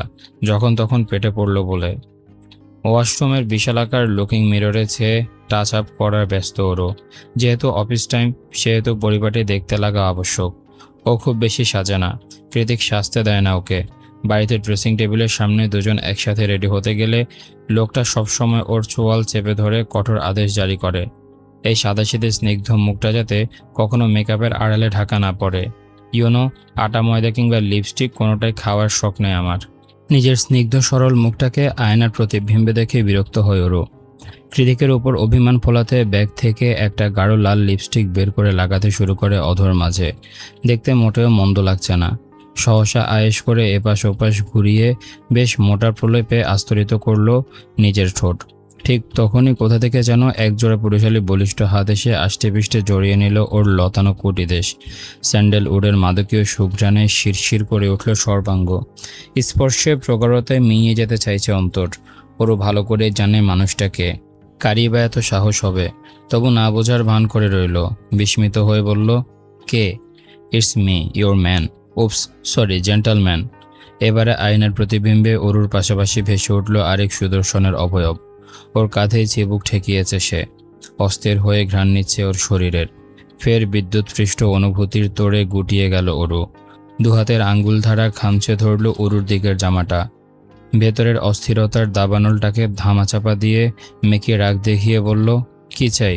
যখন তখন পেটে পড়ল বলে। ওয়াশরুমের বিশালাকার লুকিং মিররে ছেয়ে টাচ আপ করার ব্যস্ত ওরও। যেহেতু অফিস টাইম, সেহেতু পরিপাটি দেখতে লাগা আবশ্যক। ও খুব বেশি সাজে না, কৃতিক সাজতে দেয় না ওকে। বাড়িতে ড্রেসিং টেবিলের সামনে দুজন একসাথে রেডি হতে গেলে লোকটা সবসময় ওর চোয়াল চেপে ধরে কঠোর আদেশ জারি করে, এই সাদাসিধে স্নিগ্ধ মুখটা যাতে কখনো মেকআপের আড়ালে ঢাকা না পড়ে। ইউনো, আটা ময়দা কিংবা লিপস্টিক কোনোটাই খাওয়ার শখ নেই আমার। নিজের স্নিগ্ধ সরল মুখটাকে আয়নার প্রতিবিম্বে দেখে বিরক্ত হয়ে ওরও। কৃতিকের উপর অভিমান ফলাতে ব্যাগ থেকে একটা গাঢ় লাল লিপস্টিক বের করে লাগাতে শুরু করে অধর মাঝে। দেখতে মোটেও মন্দ লাগছে না। সহসা আয়েশ করে এপাশ ওপাশ ঘুরিয়ে বেশ মোটা প্রলেপে আস্তরিত করল নিজের ঠোঁট। ঠিক তখনই কোথা থেকে যেন একজোড়া পুরুষালী বলিষ্ঠ হাত এসে আষ্টেপৃষ্টে জড়িয়ে নিল ওর লতানো কুটিদেশ। স্যান্ডেলউডের মাদকীয় সুঘ্রাণে শিরশির করে উঠল সর্বাঙ্গ। স্পর্শে প্রগাঢ়তায় মিইয়ে যেতে চাইছে অন্তর। ওরও ভালো করে জানে মানুষটাকে, কারই বা এত সাহস হবে। তবু না বোঝার ভান করে রইল। বিস্মিত হয়ে বলল, কে? It's me, your man. Oops, sorry, gentleman. এবারে আয়নার প্রতিবিম্বে অরুর পাশাপাশি ভেসে উঠল আরেক সুদর্শনের অবয়ব। ওর কাঁধেই চিবুক ঠেকিয়েছে সে। অস্থির হয়ে ঘ্রাণ নিচ্ছে ওর শরীরের। ফের বিদ্যুৎপৃষ্ট অনুভূতির তোড়ে গুটিয়ে গেল অরু। দুহাতের আঙ্গুল ধারা খামচে ধরল অরুর দিকের জামাটা। ভেতরের অস্থিরতার দাবানলটাকে ধামাচাপা দিয়ে মেকি রাগ দেখিয়ে বলল, কি চাই?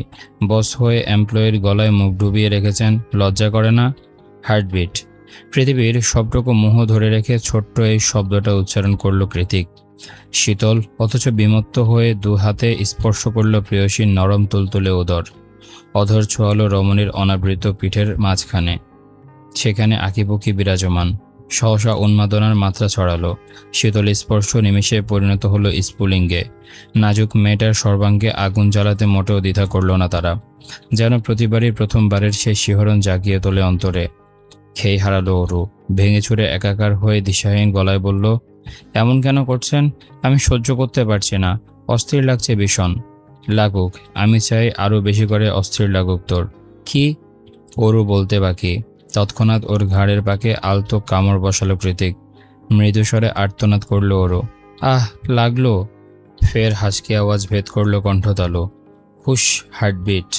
বস হয়ে এমপ্লয়ির গলায় মুখ ডুবিয়ে রেখেছেন, লজ্জা করে না? হার্টবিট। পৃথিবীর সবটুকু মোহ ধরে রেখে ছোট্ট এই শব্দটা উচ্চারণ করল কৃতিক। শীতল অথচ বিমত্ত হয়ে দু হাতে স্পর্শ করল প্রেয়সীর নরম তুলতুলে উদর। অধর ছোঁয়ালো রমণীর অনাবৃত পিঠের মাঝখানে। সেখানে আঁকিবুকি বিরাজমান। সহসা উন্মাদনার মাত্রা ছড়ালো। শীতল স্পর্শ নিমেষে পরিণত হলো স্ফুলিঙ্গে। নাজুক মেয়েটার সর্বাঙ্গে আগুন জ্বালাতে মোটেও দ্বিধা করল না তারা। যেন প্রতিবারই প্রথমবারের সেই শিহরণ জাগিয়ে তোলে অন্তরে। খেই হারালো অরু। ভেঙে চুরে একাকার হয়ে দিশাহীন গলায় বলল, এমন কেন করছেন? আমি সহ্য করতে পারছি না, অস্থির লাগছে ভীষণ। লাগুক, আমি চাই আরও বেশি করে অস্থির লাগুক তোর। কি? অরু বলতে বাকি। তৎক্ষণাৎ ওর ঘাড়ের পাকে আলতো কামড় বসালো কৃতিক। মৃদুস্বরে আর্তনাদ করল ওরও। আহ, লাগলো। ফের হাসকি আওয়াজ ভেদ করল কণ্ঠতালু। হুশ, হার্টবিট।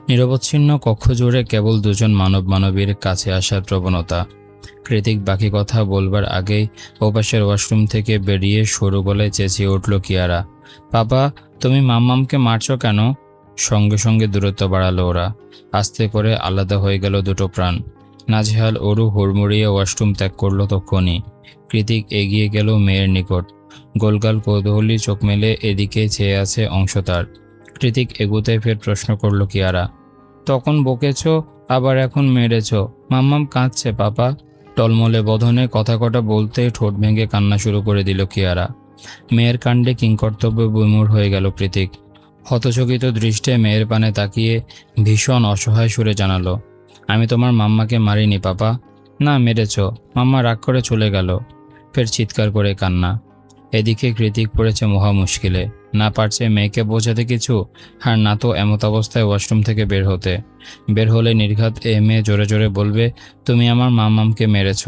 নিরবচ্ছিন্ন কক্ষ জুড়ে কেবল দুজন মানব মানবীর কাছে আসার প্রবণতা। কৃতিক বাকি কথা বলবার আগেই ওপাশের ওয়াশরুম থেকে বেরিয়ে সরু গলায় চেঁচিয়ে উঠল কিয়ারা, পাপা, তুমি মাম্মামকে মারছো কেন? সঙ্গে সঙ্গে দূরত্ব বাড়ালো ওরা। আস্তে করে আলাদা হয়ে গেল দুটো প্রাণ। নাজেহাল অরু হুড়মুড়িয়ে ওয়াশরুম ত্যাগ করল তক্ষণই। কৃতিক এগিয়ে গেল মেয়ের নিকট। গোলগাল কৌতূহলী চোখ মেলে এদিকে চেয়ে আছে অংশ তার। কৃতিক এগুতে ফের প্রশ্ন করল কিয়ারা, তখন বকেছ, আবার এখন মেরেছ? মাম্মাম কাঁদছে পাপা। টলমলে বদনে কথা কটা বলতেই ঠোঁট ভেঙে কান্না শুরু করে দিল কিয়ারা। মেয়ের কাণ্ডে কিংকর্তব্য বিমূঢ় হয়ে গেল কৃতিক। হতচকিত দৃষ্টে মেয়ের পানে তাকিয়ে ভীষণ অসহায় সুরে জানালো, আমি তোমার মাম্মাকে মারিনি পাপা। না, মেরেছ। মাম্মা রাগ করে চলে গেল। ফের চিৎকার করে কান্না। এদিকে কৃতিক পড়েছে মহা মুশকিলে। না পারছে মেয়েকে বোঝাতে কিছু, আর না তো এমত অবস্থায় ওয়াশরুম থেকে বের হতে। বের হলে নির্ঘাত মেয়ে জোরে জোরে বলবে, তুমি আমার মাম্মামকে মেরেছ।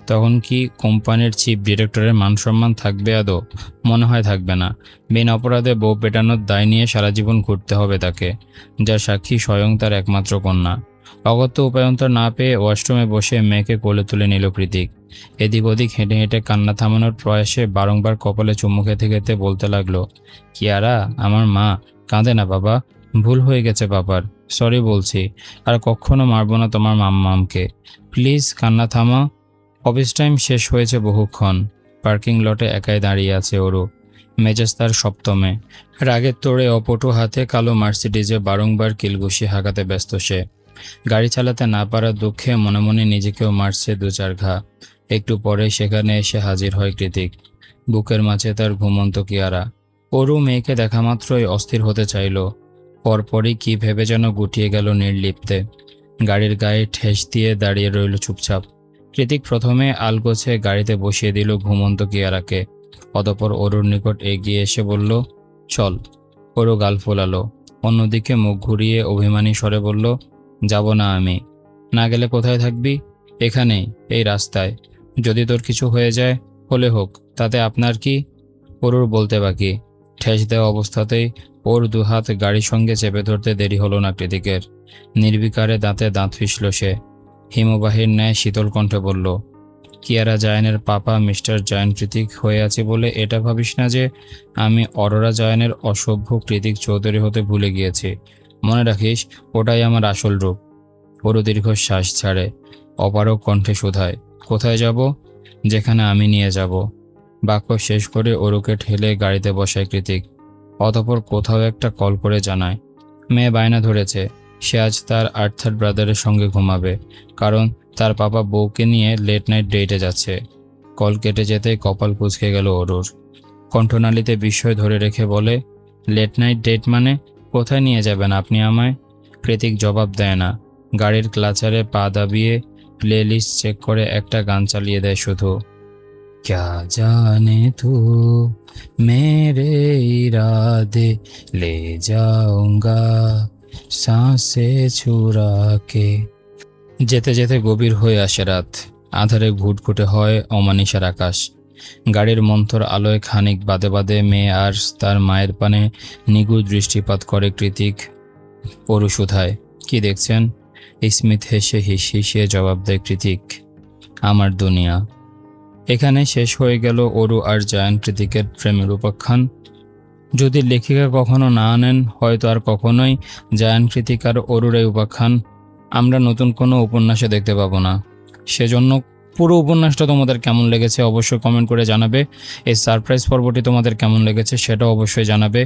তখন কি কোম্পানির চিফ ডিরেক্টরের মান সম্মান থাকবে আদৌ? মনে হয় থাকবে না। বিনা অপরাধে বউ পেটানোর দায় নিয়ে সারা জীবন ঘুরতে হবে তাকে, যার সাক্ষী স্বয়ং তার একমাত্র কন্যা। অগত্য উপায়ন্তর না পেয়ে ওয়াশরুমে বসে মেয়েকে কোলে তুলে নিল কৃতিক। এদিক ওদিক হেঁটে হেঁটে কান্না থামানোর প্রয়াসে বারংবার কপালে চুমু খেতে খেতে বলতে লাগলো, কিয়ারা, আমার মা, কাঁদে না বাবা, ভুল হয়ে গেছে বাবার, সরি বলছি, আর কখনো মারবো না তোমার মাম্মামকে, প্লিজ কান্না থামা। অফিস টাইম শেষ হয়েছে বহুক্ষণ। পার্কিং লটে একাই দাঁড়িয়ে আছে ওরু। মেজাজ তার সপ্তমে। রাগের তোড়ে অপটু হাতে কালো মার্সিডিজে বারংবার কিলঘুষি হাঁকাতে ব্যস্ত সে। গাড়ি চালাতে না পারার দুঃখে মনে মনে নিজেকেও মারছে দু চার ঘা। একটু পরে সেখানে এসে হাজির হয় কৃতিক। বুকের মাঝে তার ঘুমন্ত কিয়ারা। অরু মেয়েকে দেখা মাত্রই অস্থির হতে চাইল। পরপরই কি ভেবে যেন গুটিয়ে গেল নির্লিপ্তে। গাড়ির গায়ে ঠেস দিয়ে দাঁড়িয়ে রইল চুপচাপ। কৃতিক প্রথমে আলগোছে গাড়িতে বসিয়ে দিল ঘুমন্ত কিয়ারাকে। অতঃপর অরুর নিকট এগিয়ে এসে বলল, চল। অরু গাল ফোলালো। অন্যদিকে মুখ ঘুরিয়ে অভিমানী স্বরে বলল, যাব না আমি। না গেলে কোথায় থাকবি? এখানেই, এই রাস্তায়। যদি তোর কিছু হয়ে যায়, হলে হোক, তাতে আপনার কি? অরুর বলতে বাকি। ঠেস দেওয়া অবস্থাতেই ওর দুহাত গাড়ির সঙ্গে চেপে ধরতে দেরি হলো না কৃতিকের। নির্বিকারে দাঁতে দাঁত ফিসল সে। হিমবাহের ন্যায় শীতল কণ্ঠে বলল, কিয়ারা জায়ানের পাপা মিস্টার জায়ান কৃতিক হয়ে আছে বলে এটা ভাবিস না যে আমি অরোরা জায়ানের অসভ্য কৃতিক চৌধুরী হতে ভুলে গিয়েছি। মনে রাখিস, ওটাই আমার আসল রূপ। ওরও দীর্ঘশ্বাস ছাড়ে। অপারক কণ্ঠে শোধায়, কোথায় যাব? যেখানে আমি নিয়ে যাব। বাক্য শেষ করে অরুকে ঠেলে গাড়িতে বসায় কৃতিক। অতঃপর কোথাও একটা কল করে জানায় মেয়ে বায়না ধরেছে সে আজ তার আর্থার ব্রাদারের সঙ্গে ঘুমাবে, কারণ তার পাপা বউকে নিয়ে লেট নাইট ডেটে যাচ্ছে। কল কেটে যেতেই কপাল কুঁচকে গেল অরুর। কণ্ঠনালীতে বিস্ময় ধরে রেখে বলে, লেট নাইট ডেট মানে? কোথায় নিয়ে যাবেন আপনি আমায়? কৃতিক জবাব দেয় না, গাড়ির ক্লাচারে পা দাবিয়ে প্লে লিস্ট চেক করে একটা গান চালিয়ে দেয় শুধু। क्या जाने तू मेरे इरादे ले जाऊंगा सांसे छुरा के। যেতে যেতে গভীর হয়ে আসে রাত। আধারে ঘুটঘুটে হয় অমানিসার আকাশ। গাড়ির মন্থর আলোয় খানিক বাদে বাদে মেয়ে আর তার মায়ের পানে নিগুড় দৃষ্টিপাত করে কৃতিক। পরু শুধায়, কি দেখছেন? স্মিথ হেসে হিসিয়ে জবাব দেয় কৃতিক, আমার দুনিয়া। এখানে শেষ হয়ে গেল অরু আর জায়ান কৃতিকের প্রেমের উপাখ্যান। যদি লেখিকা কখনো না আনেন, হয়তো আর কখনোই জায়ান কৃতিক আর অরুর এই উপাখ্যান আমরা নতুন কোনো উপন্যাসে দেখতে পাবো না। সেজন্য পুরো উপন্যাসটা তোমাদের কেমন লেগেছে অবশ্যই কমেন্ট করে জানাবে। এই সারপ্রাইজ পর্বটি তোমাদের কেমন লেগেছে সেটাও অবশ্যই জানাবে।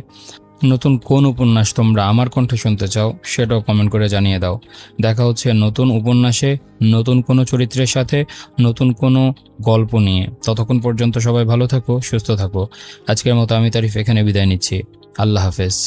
নতুন কোন উপন্যাস তোমরা আমার কণ্ঠে শুনতে চাও সেটাও কমেন্ট করে জানিয়ে দাও। দেখা হচ্ছে নতুন উপন্যাসে, নতুন কোনো চরিত্রের সাথে, নতুন কোনো গল্প নিয়ে। ততক্ষণ পর্যন্ত সবাই ভালো থাকো, সুস্থ থাকো। আজকের মতো আমি তারিফ এখানে বিদায় নিচ্ছি। আল্লাহ হাফেজ।